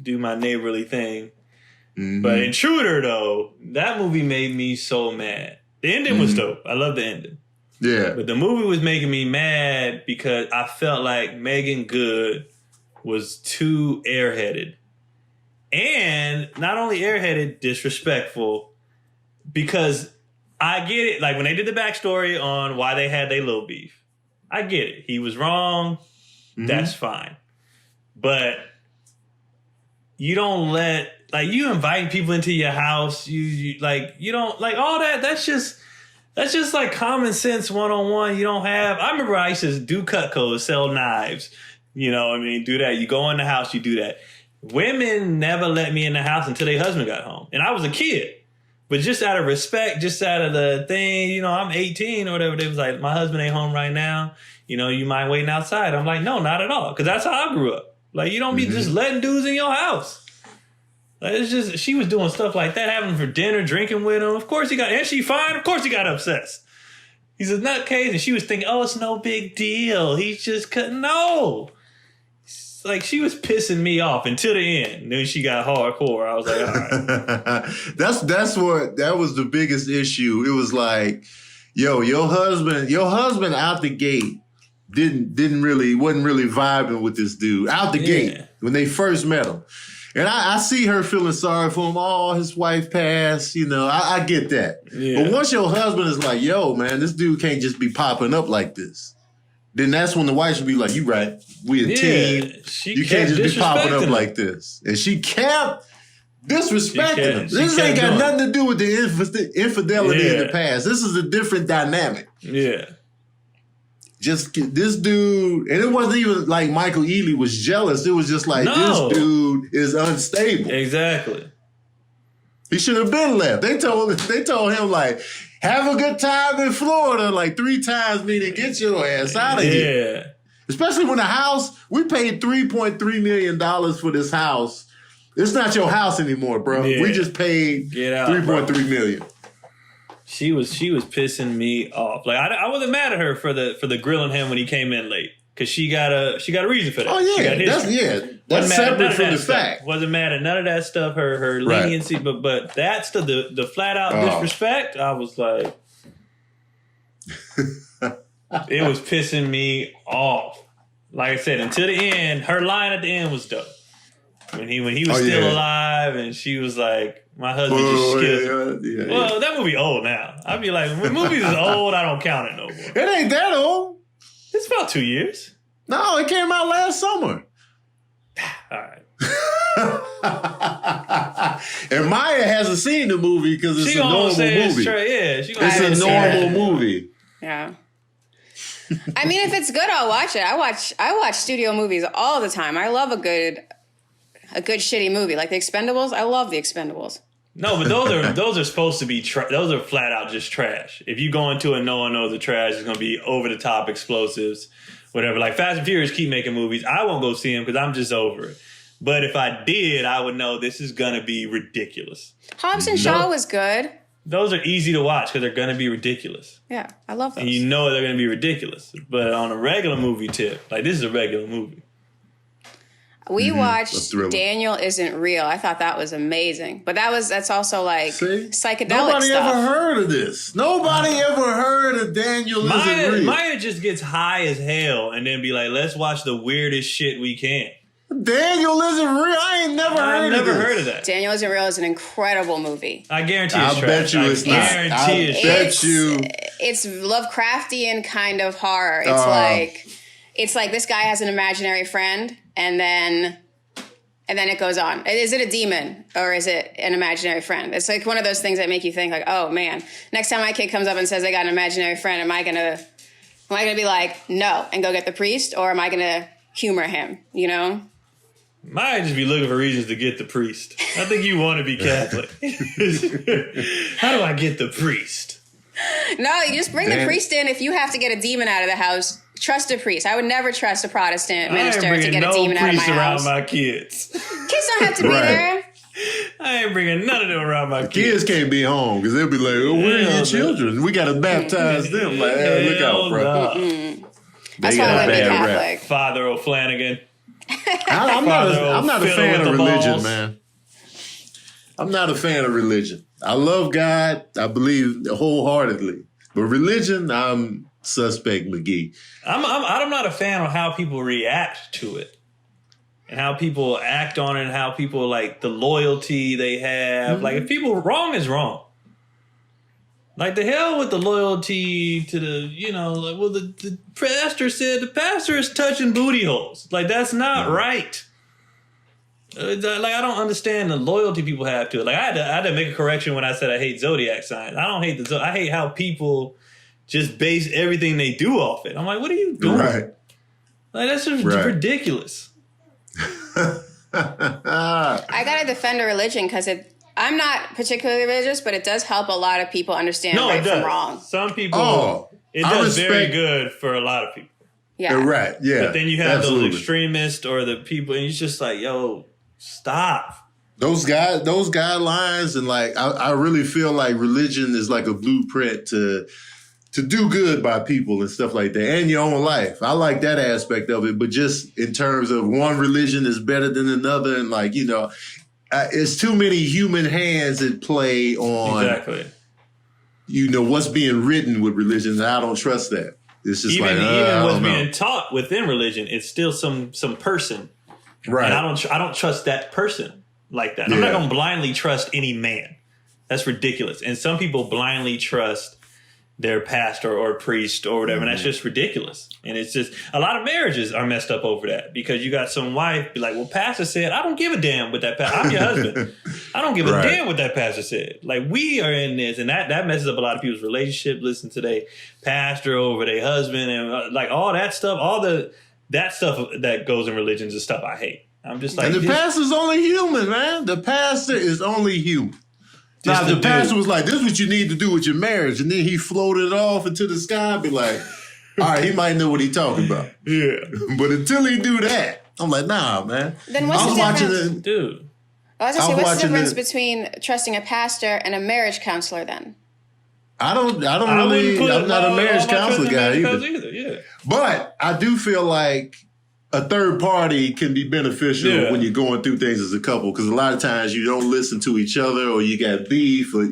do my neighborly thing. Mm-hmm. But Intruder, though, that movie made me so mad. The ending was dope. I love the ending. Yeah. But the movie was making me mad because I felt like Megan Good was too airheaded. And not only airheaded, disrespectful, because I get it. Like when they did the backstory on why they had their little beef, I get it. He was wrong. Mm-hmm. That's fine. But you don't let, like, you inviting people into your house. You don't like all that. That's just like common sense 101. You don't have. I remember I used to do Cutco, sell knives. Do that. You go in the house, you do that. Women never let me in the house until their husband got home. And I was a kid. But just out of respect, just out of the thing, I'm 18 or whatever. They was like, my husband ain't home right now. You mind waiting outside. I'm like, no, not at all. Because that's how I grew up. Like, you don't be just letting dudes in your house. Like, it's just, she was doing stuff like that, having him for dinner, drinking with him. Of course and she fine. Of course he got obsessed. He's a nutcase. And she was thinking, oh, it's no big deal. He's just cutting. No. Like, she was pissing me off until the end. Then she got hardcore. I was like, all right. That was the biggest issue. It was like, your husband out the gate wasn't really vibing with this dude out the gate when they first met him. And I see her feeling sorry for him. Oh, his wife passed. I get that. Yeah. But once your husband is like, yo, man, this dude can't just be popping up like this. Then that's when the wife should be like, you right. We a team. You can't just be popping up like this. And she kept disrespecting him. This ain't got nothing to do with the infidelity in the past. This is a different dynamic. Yeah. Just this dude, and it wasn't even like Michael Ealy was jealous. It was just like, this dude is unstable. Exactly. He should have been left. They told him, like, have a good time in Florida, like 3 times, meaning get your ass out of here. Yeah. Especially when the house, we paid $3.3 million for this house. It's not your house anymore, bro. Yeah. We just paid $3.3 million. She was pissing me off. Like I wasn't mad at her for the grilling him when he came in late, because she got a reason for that. Oh yeah, that's separate from the fact. Wasn't mad at none of that stuff. Her leniency, but that stuff, the flat out disrespect. I was like, it was pissing me off. Like I said, until the end, her line at the end was dope. When he was still alive, and she was like, my husband just killed him. Well, that movie old now. I'd be like, when movies is old, I don't count it no more. It ain't that old. It's about 2 years. No, it came out last summer. All right. And Maya hasn't seen the movie because it's a normal movie. It's a normal movie. Yeah. I mean, if it's good, I'll watch it. I watch studio movies all the time. I love a good shitty movie like The Expendables. I love The Expendables. No, but those are supposed to be those are flat out just trash. If you go into it, no one knows the trash. It's going to be over the top explosives, whatever. Like Fast and Furious keep making movies. I won't go see them because I'm just over it. But if I did, I would know this is going to be ridiculous. Hobbs and Shaw was good. Those are easy to watch because they're going to be ridiculous. Yeah, I love those. And you know they're going to be ridiculous. But on a regular movie tip, like this is a regular movie. We watched Daniel Isn't Real. I thought that was amazing. But that's also like psychedelic Nobody stuff. Ever heard of this. Nobody ever heard of Daniel Isn't Real. Maya just gets high as hell and then be like, let's watch the weirdest shit we can. Daniel Isn't Real? I ain't never heard of that. Daniel Isn't Real is an incredible movie. I guarantee it's trash. I bet you it's not. I bet you. It's Lovecraftian kind of horror. It's like this guy has an imaginary friend, and then it goes on. Is it a demon or is it an imaginary friend? It's like one of those things that make you think like, oh man, next time my kid comes up and says they got an imaginary friend, am I gonna be like, no, and go get the priest, or am I gonna humor him, you know? Might just be looking for reasons to get the priest. I think you want to be Catholic. How do I get the priest? No, you just bring the priest in if you have to get a demon out of the house. Trust a priest. I would never trust a Protestant minister to get a demon out of my house. Around my kids. Kids don't have to be there. I ain't bringing none of them around my kids. Kids can't be home because they'll be like, oh, where are your children? We got to baptize them. Like, hey, look out, bro. That's why I want to be Catholic. Father O'Flanagan. I'm not a fan of religion, man. I'm not a fan of religion. I love God. I believe wholeheartedly. But religion, I'm suspect McGee. I'm not a fan of how people react to it and how people act on it and how people like the loyalty they have. Like if people wrong is wrong. Like the hell with the loyalty to the, like, well, the pastor said the pastor is touching booty holes. Like that's not right. Like I don't understand the loyalty people have to it. Like I had to make a correction when I said I hate zodiac signs. I don't hate I hate how people just base everything they do off it. I'm like, what are you doing? Right. Like that's just ridiculous. I gotta defend a religion because I'm not particularly religious, but it does help a lot of people understand right from wrong. Some people, it does very good for a lot of people. Yeah. Right. Yeah. But then you have those extremists or the people, and it's just like, yo, stop. Those guidelines, and like, I really feel like religion is like a blueprint to do good by people and stuff like that, and your own life. I like that aspect of it, but just in terms of one religion is better than another, and like, it's too many human hands at play on exactly. What's being written with religion. And I don't trust that. It's just even what's being taught within religion, it's still some person, right? And I don't trust that person like that. Yeah. I'm not going to blindly trust any man. That's ridiculous. And some people blindly trust their pastor or priest or whatever, and that's just ridiculous. And it's just a lot of marriages are messed up over that because you got some wife be like, well, pastor said, I don't give a damn with that pastor. I'm your husband. I don't give a damn what that pastor said. Like, we are in this, and that messes up a lot of people's relationship. Listen to their pastor over their husband, and like all that stuff, that stuff that goes in religions is stuff I hate. I'm just like, and the pastor's only human, man. The pastor is only human. Now, the pastor was like, this is what you need to do with your marriage. And then he floated off into the sky and be like, all right, he might know what he's talking about. Yeah. But until he do that, I'm like, nah, man. Then what's the difference? Dude. I was going to say, what's the difference between trusting a pastor and a marriage counselor then? I'm not a marriage counselor guy either. Yeah. But I do feel like a third party can be beneficial when you're going through things as a couple, because a lot of times you don't listen to each other, or you got beef, or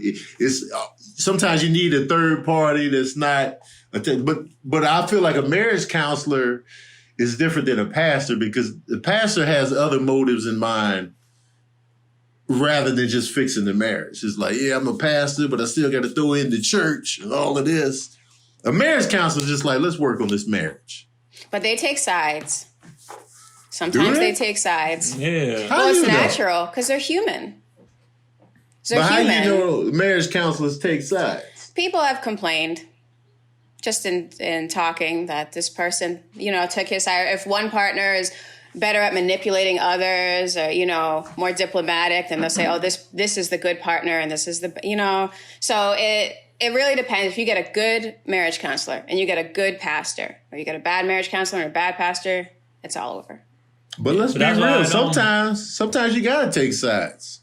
sometimes you need a third party that's not. But I feel like a marriage counselor is different than a pastor, because the pastor has other motives in mind rather than just fixing the marriage. It's like, yeah, I'm a pastor, but I still got to throw in the church and all of this. A marriage counselor is just like, let's work on this marriage. But they take sides. Sometimes they take sides. Yeah. Well, it's natural because they're human. But how do you know marriage counselors take sides? People have complained just in talking that this person, took his side. If one partner is better at manipulating others, or, more diplomatic, then they'll say, oh, this is the good partner and this is the, So it really depends. If you get a good marriage counselor and you get a good pastor, or you get a bad marriage counselor and a bad pastor, it's all over. But let's be real. Sometimes you gotta take sides.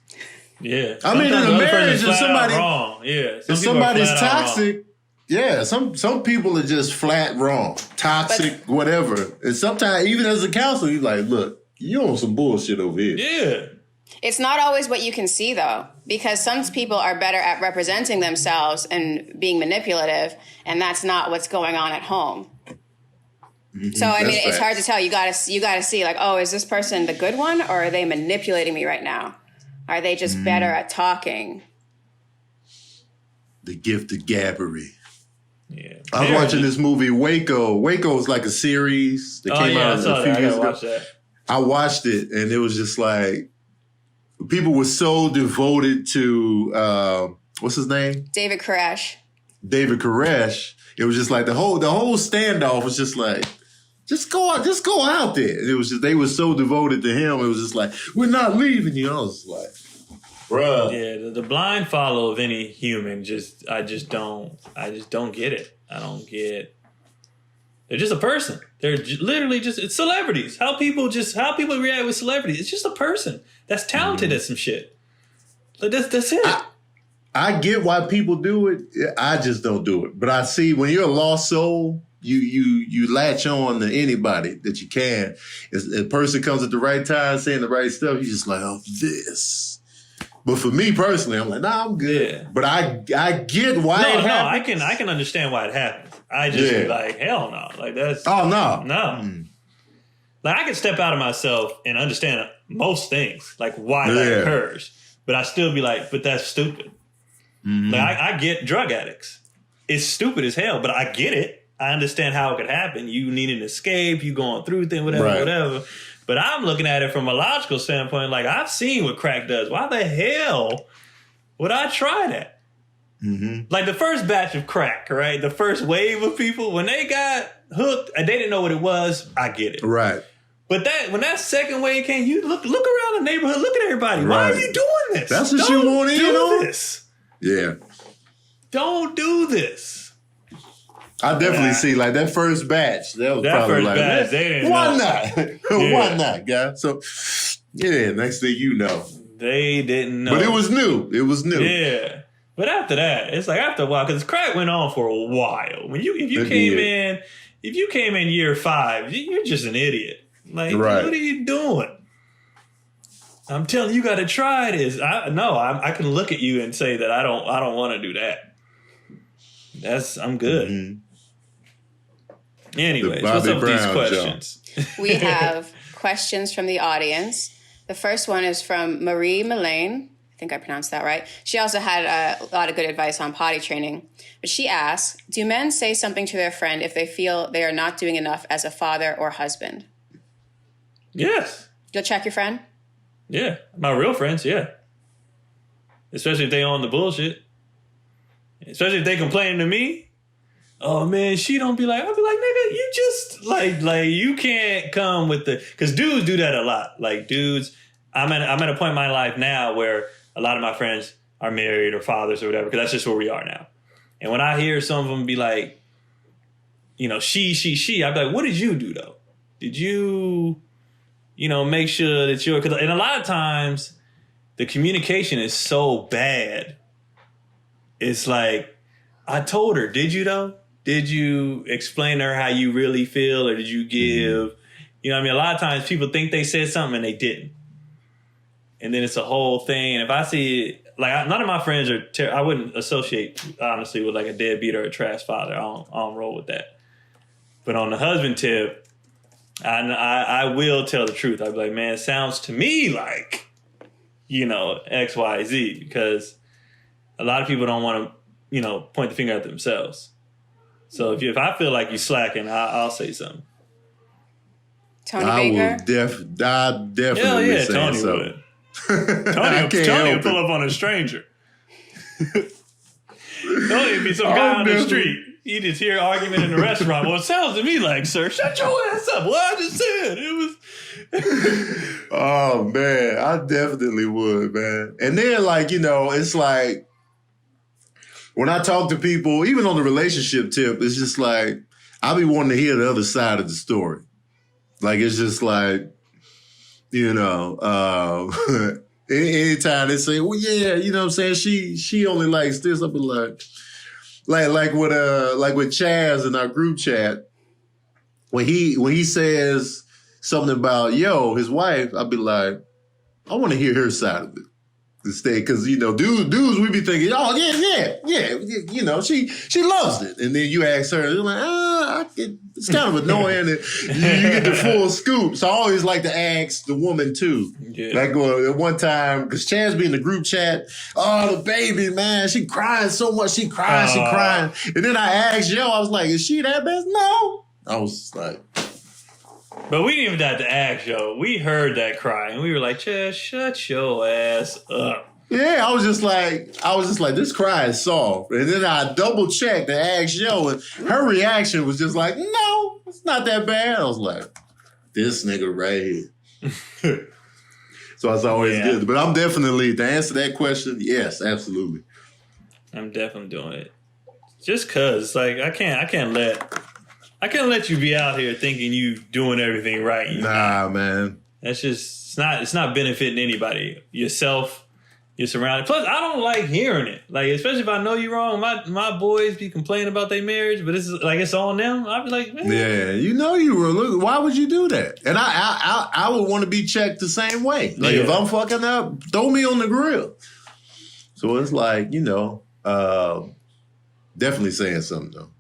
Yeah. I mean, in a marriage, if somebody wrong. Yeah. If somebody's toxic, some people are just flat wrong, toxic, whatever. And sometimes, even as a counselor, you're like, look, you on some bullshit over here. Yeah. It's not always what you can see, though, because some people are better at representing themselves and being manipulative, and that's not what's going on at home. Mm-hmm. So, I mean, it's hard to tell. You gotta see, like, oh, is this person the good one, or are they manipulating me right now? Are they just better at talking? The gift of gabbery. Yeah. I was watching this movie, Waco. Waco is like a series that came out a few years ago. I watched it, and it was just like, people were so devoted to, what's his name? David Koresh. It was just like the whole standoff was just like, just go out there. It was just, they were so devoted to him. It was just like, we're not leaving you. I was like, bruh. Yeah, the blind follow of any human, I just don't get it. I don't get. They're just a person. They're literally just, it's celebrities. How people react with celebrities. It's just a person that's talented at some shit. Like that's it. I get why people do it. I just don't do it. But I see, when you're a lost soul, you latch on to anybody that you can. If a person comes at the right time, saying the right stuff, you're just like, oh, this. But for me personally, I'm like, nah, I'm good. Yeah. But I get why it happens. I can understand why it happens. I just be like, hell no. Like, that's... Oh, no. No. Like, I can step out of myself and understand most things, like why that occurs. But I still be like, but that's stupid. Mm-hmm. Like, I get drug addicts. It's stupid as hell, but I get it. I understand how it could happen. You need an escape. You going through things, whatever. But I'm looking at it from a logical standpoint. Like, I've seen what crack does. Why the hell would I try that? Mm-hmm. Like, the first batch of crack, right? The first wave of people, when they got hooked and they didn't know what it was, I get it. Right. But when that second wave came, you look around the neighborhood, look at everybody. Right. Why are you doing this? That's what you want in on? This. Yeah. Don't do this. I definitely see, like, that first batch. That was probably first like, batch, they didn't why know. not? Why not, guys? So, next thing you know. They didn't know. But it was new. Yeah. But after that, it's like after a while, because crack went on for a while. If you came in year 5, you're just an idiot. Like, what are you doing? I'm telling you, got to try this. I can look at you and say that I don't want to do that. I'm good. Mm-hmm. Anyways, what's up with these questions? We have questions from the audience. The first one is from Marie Mullane. I think I pronounced that right. She also had a lot of good advice on potty training. But she asks, do men say something to their friend if they feel they are not doing enough as a father or husband? Yes. You'll check your friend? Yeah. My real friends, yeah. especially if they own the bullshit. Especially if they complain to me. Oh man, she don't be like, I'll be like, nigga, you just like you can't come with the, because dudes do that a lot. Like dudes, I'm at a point in my life now where a lot of my friends are married or fathers or whatever, because that's just where we are now. And when I hear some of them be like, you know, she, I'd be like, what did you do though? Did you, make sure that you're, and a lot of times the communication is so bad. It's like, I told her, did you though? Did you explain to her how you really feel, or did you give, a lot of times people think they said something and they didn't. And then it's a whole thing. And if I see, like, none of my friends are, I wouldn't associate, honestly, with like a deadbeat or a trash father. I don't roll with that. But on the husband tip, I will tell the truth. I'd be like, man, it sounds to me like, X, Y, Z, because a lot of people don't want to, point the finger at themselves. So if I feel like you're slacking, I'll say something. Tony Baker? I definitely Hell yeah, say Tony something. would. Tony will pull up on a stranger. Tony would be some guy on the street. You just hear argument in the restaurant. Well, it sounds to me like, sir, shut your ass up. What I just said. It was. Oh, man. I definitely would, man. And then, it's like, when I talk to people, even on the relationship tip, it's just like, I be wanting to hear the other side of the story. Like, it's just like, anytime they say, well, yeah, you know what I'm saying? She only likes this. I'll be like with Chaz in our group chat, when he says something about, his wife, I'll be like, I want to hear her side of it. Because dudes, we be thinking, oh yeah, she loves it, and then you ask her, you're like, it's kind of annoying that you get the full scoop. So I always like to ask the woman too. Yeah. Like at one time, because Chaz be in the group chat, oh the baby man, she crying so much, she crying, and then I asked I was like, is she that bad? No, I was like. But we didn't even have to ask, we heard that cry, and we were like, Chaz, shut your ass up. Yeah, I was just like, this cry is soft. And then I double checked and asked and her reaction was just like, no, it's not that bad. I was like, this nigga right here. So it's always good. But I'm definitely, to answer that question, yes, absolutely. I'm definitely doing it. Just because, like, I can't let you be out here thinking you doing everything right. Nah, man. That's just, it's not benefiting anybody. Yourself, your surroundings. Plus, I don't like hearing it. Like, especially if I know you're wrong. My boys be complaining about their marriage, but it's on them. I'd be like, man. Yeah, you were. Look, why would you do that? And I would want to be checked the same way. Like, if I'm fucking up, throw me on the grill. So it's like, definitely saying something, though.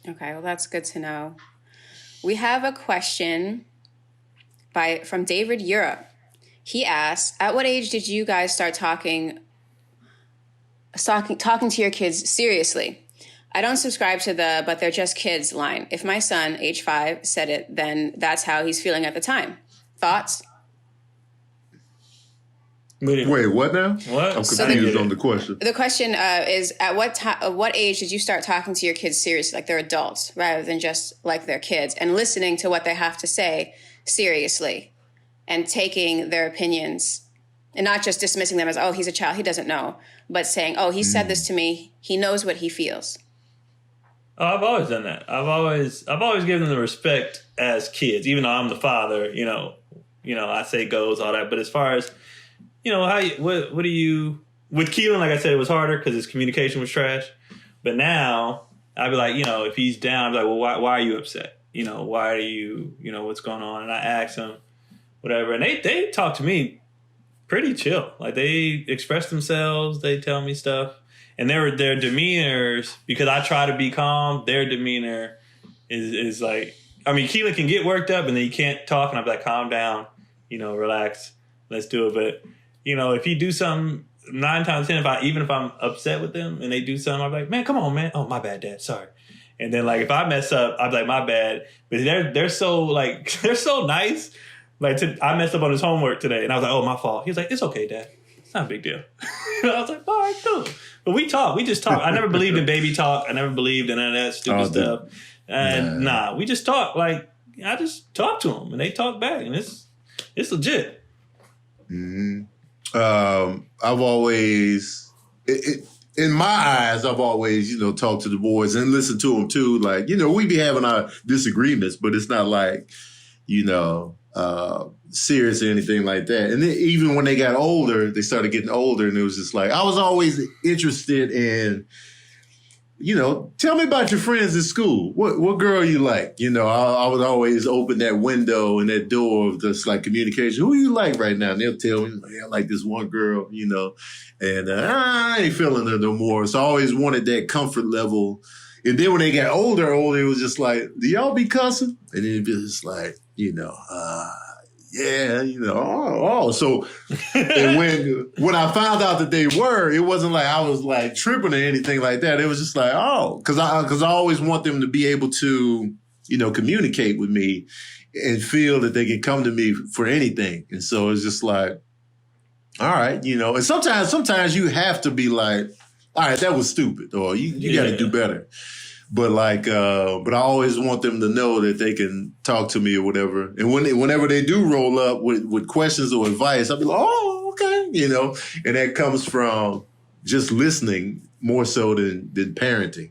Okay, well, that's good to know. We have a question from David Europe. He asks, at what age did you guys start talking to your kids seriously? I don't subscribe to the "but they're just kids" line. If my son, age 5, said it, then that's how he's feeling at the time. Thoughts? Wait, what now? What? I'm confused on the question. The question is, at what age did you start talking to your kids seriously, like they're adults, rather than just like they're kids, and listening to what they have to say seriously, and taking their opinions, and not just dismissing them as, oh, he's a child, he doesn't know, but saying, oh, he said this to me, he knows what he feels. Oh, I've always done that. I've always given them the respect as kids, even though I'm the father. I say goes all that, but as far as what do you, with Keon, like I said, it was harder because his communication was trash. But now I'd be like, if he's down, I'd be like, well, why are you upset? Why are you, what's going on? And I ask him, whatever. And they talk to me pretty chill. Like, they express themselves. They tell me stuff. And their demeanors, because I try to be calm, their demeanor is like, Keelan can get worked up and then he can't talk. And I'm like, calm down, relax. Let's do it. But, if he do something 9 times 10, even if I'm upset with them and they do something, I'm like, man, come on, man. Oh, my bad, Dad. Sorry. And then, like, if I mess up, I'm like, my bad. But they're so, like, they're so nice. Like, I messed up on his homework today. And I was like, oh, my fault. He was like, it's okay, Dad. It's not a big deal. I was like, all right, cool. But we talk. We just talk. I never believed in baby talk. I never believed in none of that stupid stuff. And we just talk. Like, I just talk to them, and they talk back, and it's legit. Mm-hmm. I've always, in my eyes, I've always, talked to the boys and listened to them too. Like, we be having our disagreements, but it's not like, serious or anything like that. And then even when they got older, they started getting older, and it was just like, I was always interested in, tell me about your friends at school. What girl you like? I would always open that window and that door of just like communication. Who you like right now? And they'll tell me, I like this one girl, and I ain't feeling her no more. So I always wanted that comfort level. And then when they got older, it was just like, do y'all be cussing? And then it'd be just like, yeah, So and when I found out that they were, it wasn't like I was like tripping or anything like that. It was just like, because I always want them to be able to, communicate with me and feel that they can come to me for anything. And so it's just like, all right, and sometimes you have to be like, all right, that was stupid, or you got to do better. But but I always want them to know that they can talk to me or whatever. And whenever they do roll up with questions or advice, I'll be like, oh, okay, And that comes from just listening more so than parenting.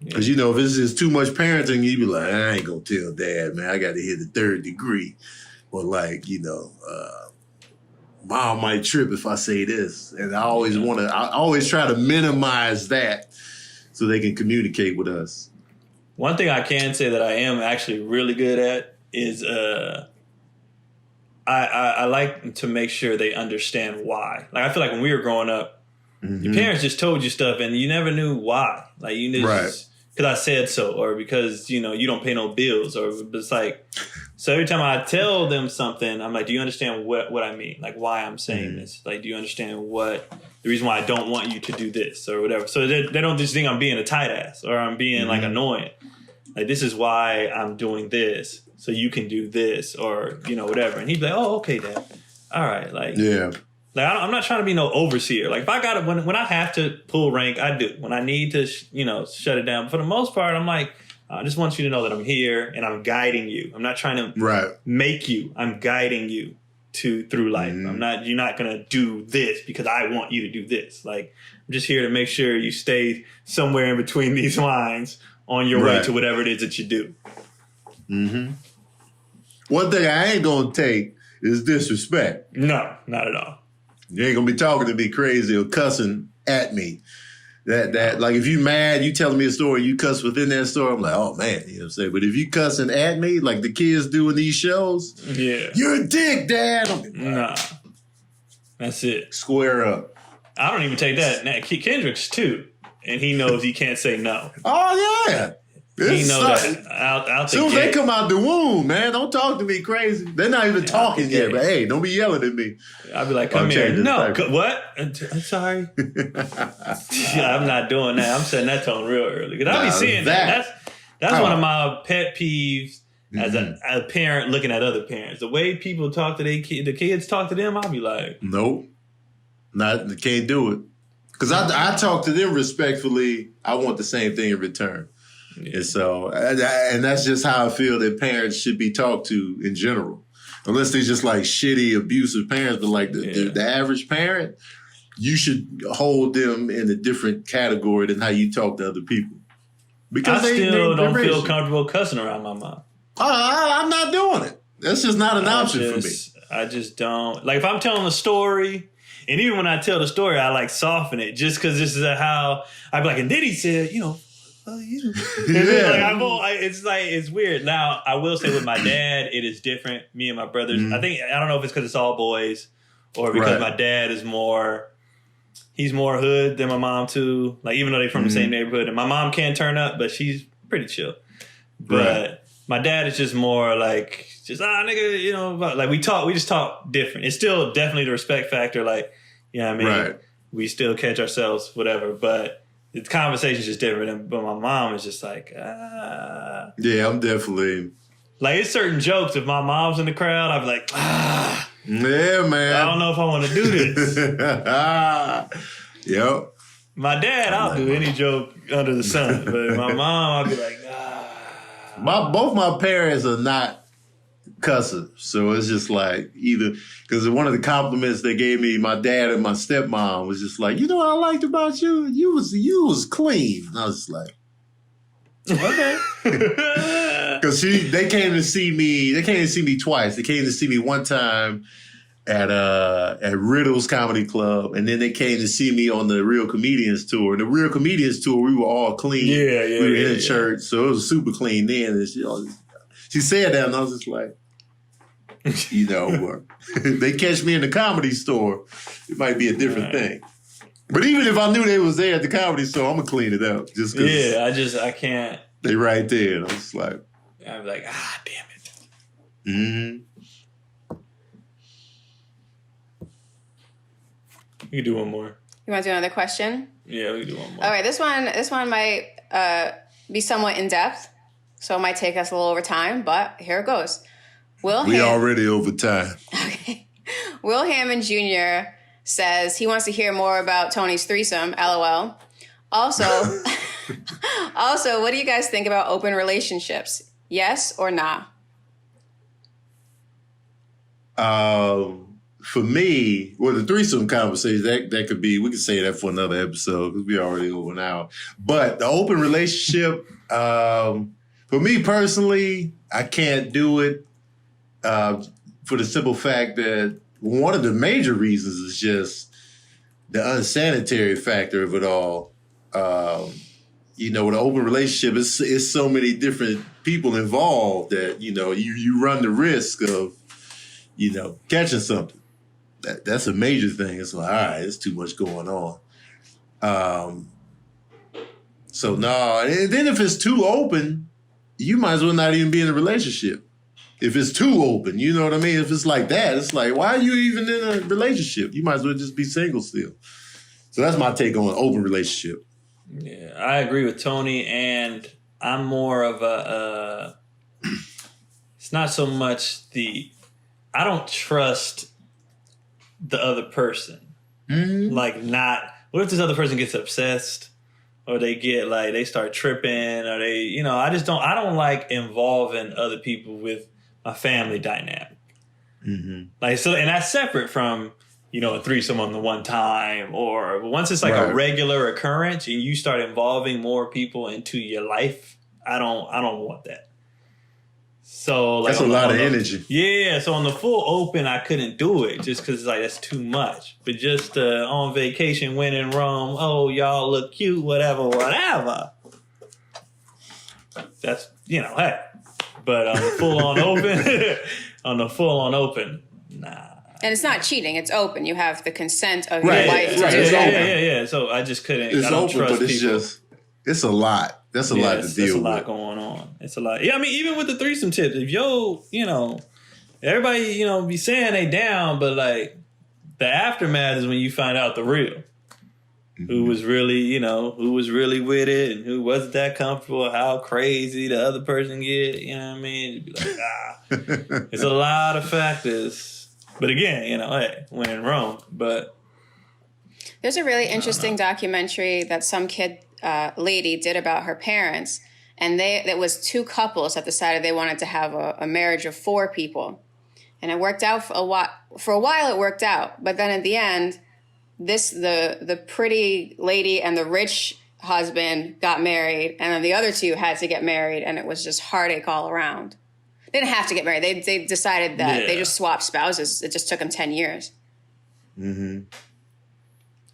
Because, if it's just too much parenting, you'd be like, I ain't going to tell dad, man. I got to hit the third degree. Or mom might trip if I say this. And I always try to minimize that, so they can communicate with us. One thing I can say that I am actually really good at is I like to make sure they understand why. Like, I feel like when we were growing up, your parents just told you stuff and you never knew why. Like, you knew because I said so, or because, you don't pay no bills, or it's like, so every time I tell them something, I'm like, do you understand what I mean? Like, why I'm saying this? Like, do you understand the reason why I don't want you to do this or whatever? So they don't just think I'm being a tight ass or I'm being like annoying. Like, this is why I'm doing this, so you can do this, or, whatever. And he'd be like, oh, okay, Dad. All right. Like, yeah. Like, I'm not trying to be no overseer. Like, if I got to, when I have to pull rank, I do. When I need to, shut it down. But for the most part, I'm like, I just want you to know that I'm here and I'm guiding you. I'm not trying to make you. I'm guiding you through life. You're not going to do this because I want you to do this. Like, I'm just here to make sure you stay somewhere in between these lines on your way to whatever it is that you do. Mm-hmm. One thing I ain't going to take is disrespect. No, not at all. You ain't going to be talking to me crazy or cussing at me. That like, if you mad, you telling me a story, you cuss within that story, I'm like, oh man, you know what I'm saying? But if you cussing at me, like the kids do in these shows, you're a dick, Dad. Nah, that's it. Square up. I don't even take that. Kendrick's too, and he knows he can't say no. Oh yeah. He knows that. As soon as they come out the womb, man, don't talk to me crazy. They're not even talking yet, but hey, don't be yelling at me. I'll be like, come here. No, what? I'm sorry. I'm not doing that. I'm setting that tone real early. Because I be seeing that. That's one of my pet peeves as a parent looking at other parents. The way people talk to the kids talk to them, I'll be like, nope. Can't do it. Because I talk to them respectfully. I want the same thing in return. Yeah. And so, and that's just how I feel that parents should be talked to in general. Unless they're just like shitty, abusive parents, but like the average parent, you should hold them in a different category than how you talk to other people. Because I still don't feel comfortable cussing around my mom. I'm not doing it. That's just not an option for me. I just don't. Like, if I'm telling a story, and even when I tell the story, I like soften it just because this is how I'd be like, and then he said, it's weird. Now, I will say with my dad, it is different. Me and my brothers. I don't know if it's because it's all boys or because my dad is he's more hood than my mom too. Like, even though they're from the same neighborhood, and my mom can turn up, but she's pretty chill. But my dad is just more like, nigga, like we just talk different. It's still definitely the respect factor. Like, you know what I mean? Right. We still catch ourselves, whatever, but the conversation's just different. But my mom is just like, Yeah, I'm definitely. Like, it's certain jokes. If my mom's in the crowd, I'd be like, Yeah, man. I don't know if I want to do this. Yep. My dad, I'll do any joke under the sun. But my mom, I'll be like, Both my parents are not cussers. So it's just like either, because one of the compliments they gave me, my dad and my stepmom was just like, you know what I liked about you? You was clean. And I was just like, okay. Because they came to see me. They came to see me twice. They came to see me one time at Riddle's Comedy Club, and then they came to see me on the Real Comedians tour. And the Real Comedians tour, we were all clean. Yeah, we were in church, so it was super clean then. And she said that, and I was just like, you know, they catch me in the Comedy Store, it might be a different thing. But even if I knew they was there at the Comedy Store, I'm gonna clean it up. Just cause I can't. They right there. And I was like, I'm like, damn it. Mm-hmm. You can do one more. You want to do another question? Yeah, we can do one more. All right, this one might be somewhat in depth, so it might take us a little over time. But here it goes. We already over time. Okay. Will Hammond Jr. says he wants to hear more about Tony's threesome. LOL. Also, what do you guys think about open relationships? Yes or nah? For me, the threesome conversation, that could be, we could say that for another episode because we already over an hour. But the open relationship, for me personally, I can't do it for the simple fact that one of the major reasons is just the unsanitary factor of it all. With an open relationship, it's so many different people involved that, you run the risk of, catching something. That's a major thing. It's like, all right, there's too much going on. So no, and then if it's too open, you might as well not even be in a relationship. If it's too open, you know what I mean? If it's like that, it's like, why are you even in a relationship? You might as well just be single still. So that's my take on an open relationship. Yeah, I agree with Tony, and I'm more of it's not so much I don't trust the other person. Mm-hmm. What if this other person gets obsessed or they get they start tripping or they, I don't like involving other people with my family dynamic. Mm-hmm. And that's separate from, a threesome on the one time, or once it's a regular occurrence and you start involving more people into your life, I don't want that. So that's a lot of energy. Yeah, so on the full open, I couldn't do it just because that's too much. But just on vacation, when in Rome, oh, y'all look cute, whatever. That's hey. But on the full on open, nah. And it's not cheating; it's open. You have the consent of your wife to do that. Yeah. So I just couldn't. It's I don't open, trust but it's a lot. That's a lot to deal with. There's a lot going on. It's a lot. Yeah, I mean, even with the threesome tips, if everybody, be saying they down, but the aftermath is when you find out the real. Mm-hmm. Who was really with it and who wasn't that comfortable, how crazy the other person get, you know what I mean? You'd be like, It's a lot of factors. But again, hey, when in Rome, but. There's a really interesting documentary that some kid lady did about her parents, and it was two couples that decided they wanted to have a marriage of 4 people, and it worked out for a while. For a while, it worked out, but then at the end, the pretty lady and the rich husband got married, and then the other two had to get married, and it was just heartache all around. They didn't have to get married. They decided that they just swapped spouses. It just took them 10 years. Mm-hmm.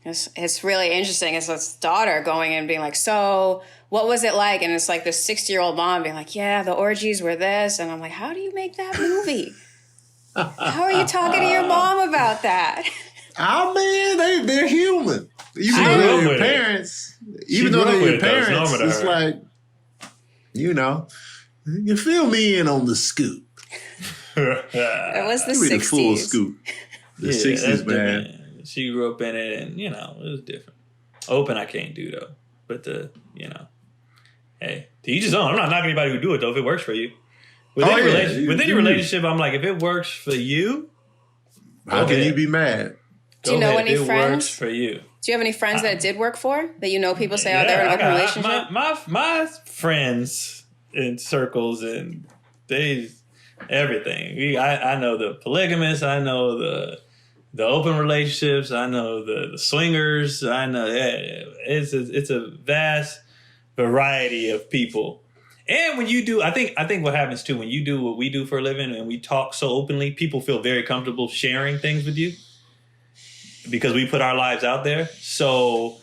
It's really interesting. It's this daughter going and being like, so what was it like? And it's like this 60-year-old mom being like, yeah, the orgies were this. And I'm like, how do you make that movie? How are you talking to your mom about that? Oh, man, they're human. Even though they're your parents, it's like, you fill me in on the scoop. It was the 60s. The full scoop. The 60s, man. Different. She grew up in it, and, it was different. Open, I can't do, though. But hey, to each his own. I'm not knocking anybody who do it, though, if it works for you. Within any relationship, I'm like, if it works for you, How can you be mad? Do you know any friends? Works for you. Do you have any friends that it did work for? That you know people say, they're in an open relationship? My friends in circles and everything. I know the polygamists. I know the open relationships. I know the swingers. I know it's a vast variety of people. And when you do, I think what happens too, when you do what we do for a living and we talk so openly, people feel very comfortable sharing things with you because we put our lives out there. So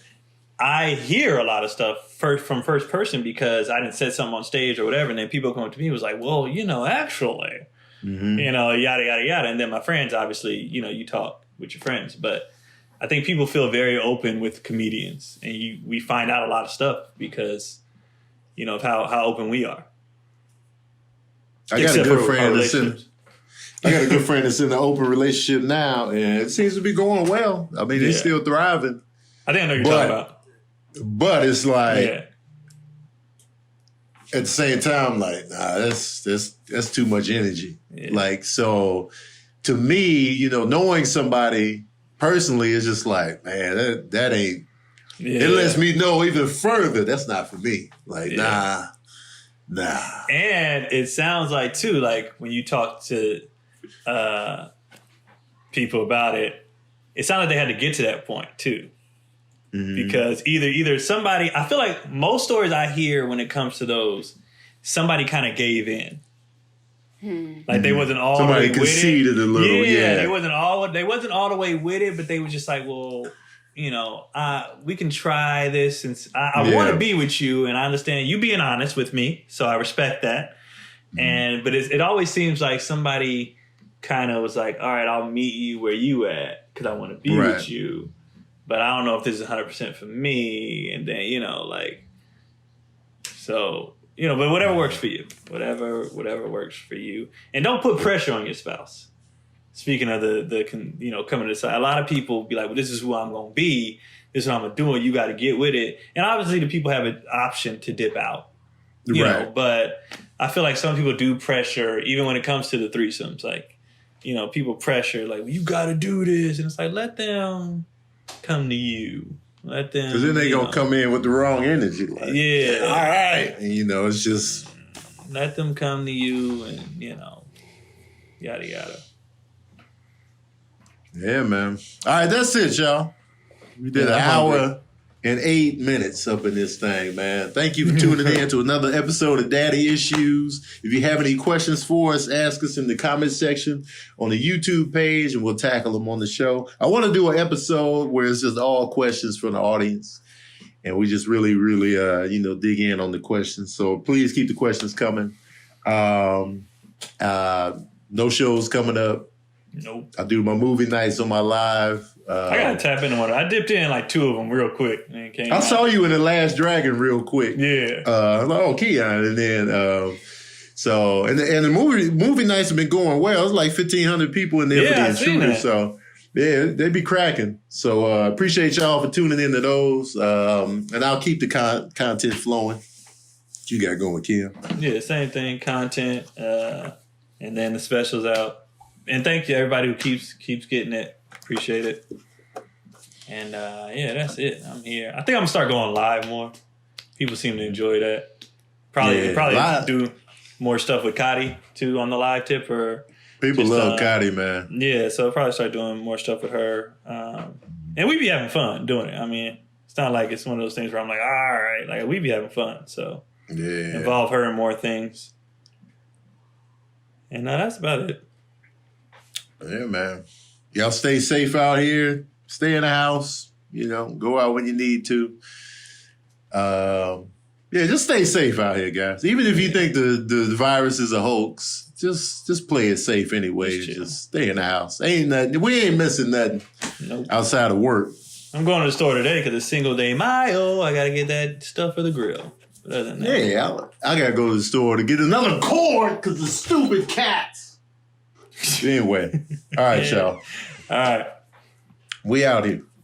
I hear a lot of stuff from first person because I didn't said something on stage or whatever. And then people come up to me and was like, well, actually, yada, yada, yada. And then my friends, obviously, you talk with your friends. But I think people feel very open with comedians. And we find out a lot of stuff because of how open we are. I got a good friend that's in an open relationship now, and it seems to be going well. I mean, they're still thriving. I think I know what you're talking about. But it's like, at the same time, like, nah, that's too much energy. Yeah. Like, so to me, knowing somebody personally is just like, man, that ain't. Yeah. It lets me know even further that's not for me. Like, nah. And it sounds like, too, like when you talk to people about it, it sounded like they had to get to that point, too. Mm-hmm. Because either somebody, I feel like most stories I hear when it comes to those, somebody kind of gave in. Like they wasn't all somebody the way with it. Somebody conceded a little, They wasn't all the way with it, but they were just like, well, we can try this, and I want to be with you, and I understand you being honest with me, so I respect that. But it always seems like somebody kind of was like, all right, I'll meet you where you at because I want to be with you, but I don't know if this is 100% for me. And then but whatever works for you, whatever works for you, and don't put pressure on your spouse. Speaking of the coming to the side, a lot of people be like, well, this is who I'm going to be. This is what I'm going to do. And you got to get with it. And obviously the people have an option to dip out, you know, but I feel like some people do pressure, even when it comes to the threesomes, like, people pressure, like, well, you got to do this. And it's like, let them come to you. Let them. Because then they going to come in with the wrong energy. Like, all right. And, it's just. Let them come to you and, yada, yada. Yeah, man. All right, that's it, y'all. We did an hour and 8 minutes up in this thing, man. Thank you for tuning in to another episode of Daddy Issues. If you have any questions for us, ask us in the comment section on the YouTube page, and we'll tackle them on the show. I want to do an episode where it's just all questions from the audience, and we just really, really, dig in on the questions. So please keep the questions coming. No shows coming up. Nope. I do my movie nights on my live. I gotta tap into one. I dipped in like 2 of them real quick. I saw you in The Last Dragon real quick. Yeah. I was like, Keon. And then, and the movie nights have been going well. It's like 1,500 people in there for the intruder. So, they be cracking. So, appreciate y'all for tuning into those. And I'll keep the content flowing. What you got going, Keon? Yeah, same thing. Content. And then the specials out. And thank you, everybody who keeps getting it. Appreciate it. And, that's it. I'm here. I think I'm going to start going live more. People seem to enjoy that. Probably do more stuff with Kati, too, on the live tip. People love Kati, man. Yeah, so I'll probably start doing more stuff with her. And we be having fun doing it. I mean, it's not like it's one of those things where I'm like, all right. Like, we be having fun. So, involve her in more things. And that's about it. Yeah, man. Y'all stay safe out here. Stay in the house. Go out when you need to. Just stay safe out here, guys. Even if you think the virus is a hoax, just play it safe anyway. Just stay in the house. Ain't nothing. We ain't missing nothing outside of work. I'm going to the store today because it's Cinco de Mayo. I got to get that stuff for the grill. But other than that, I got to go to the store to get another cord because the stupid cats. Anyway, all right, y'all. All right. We out here.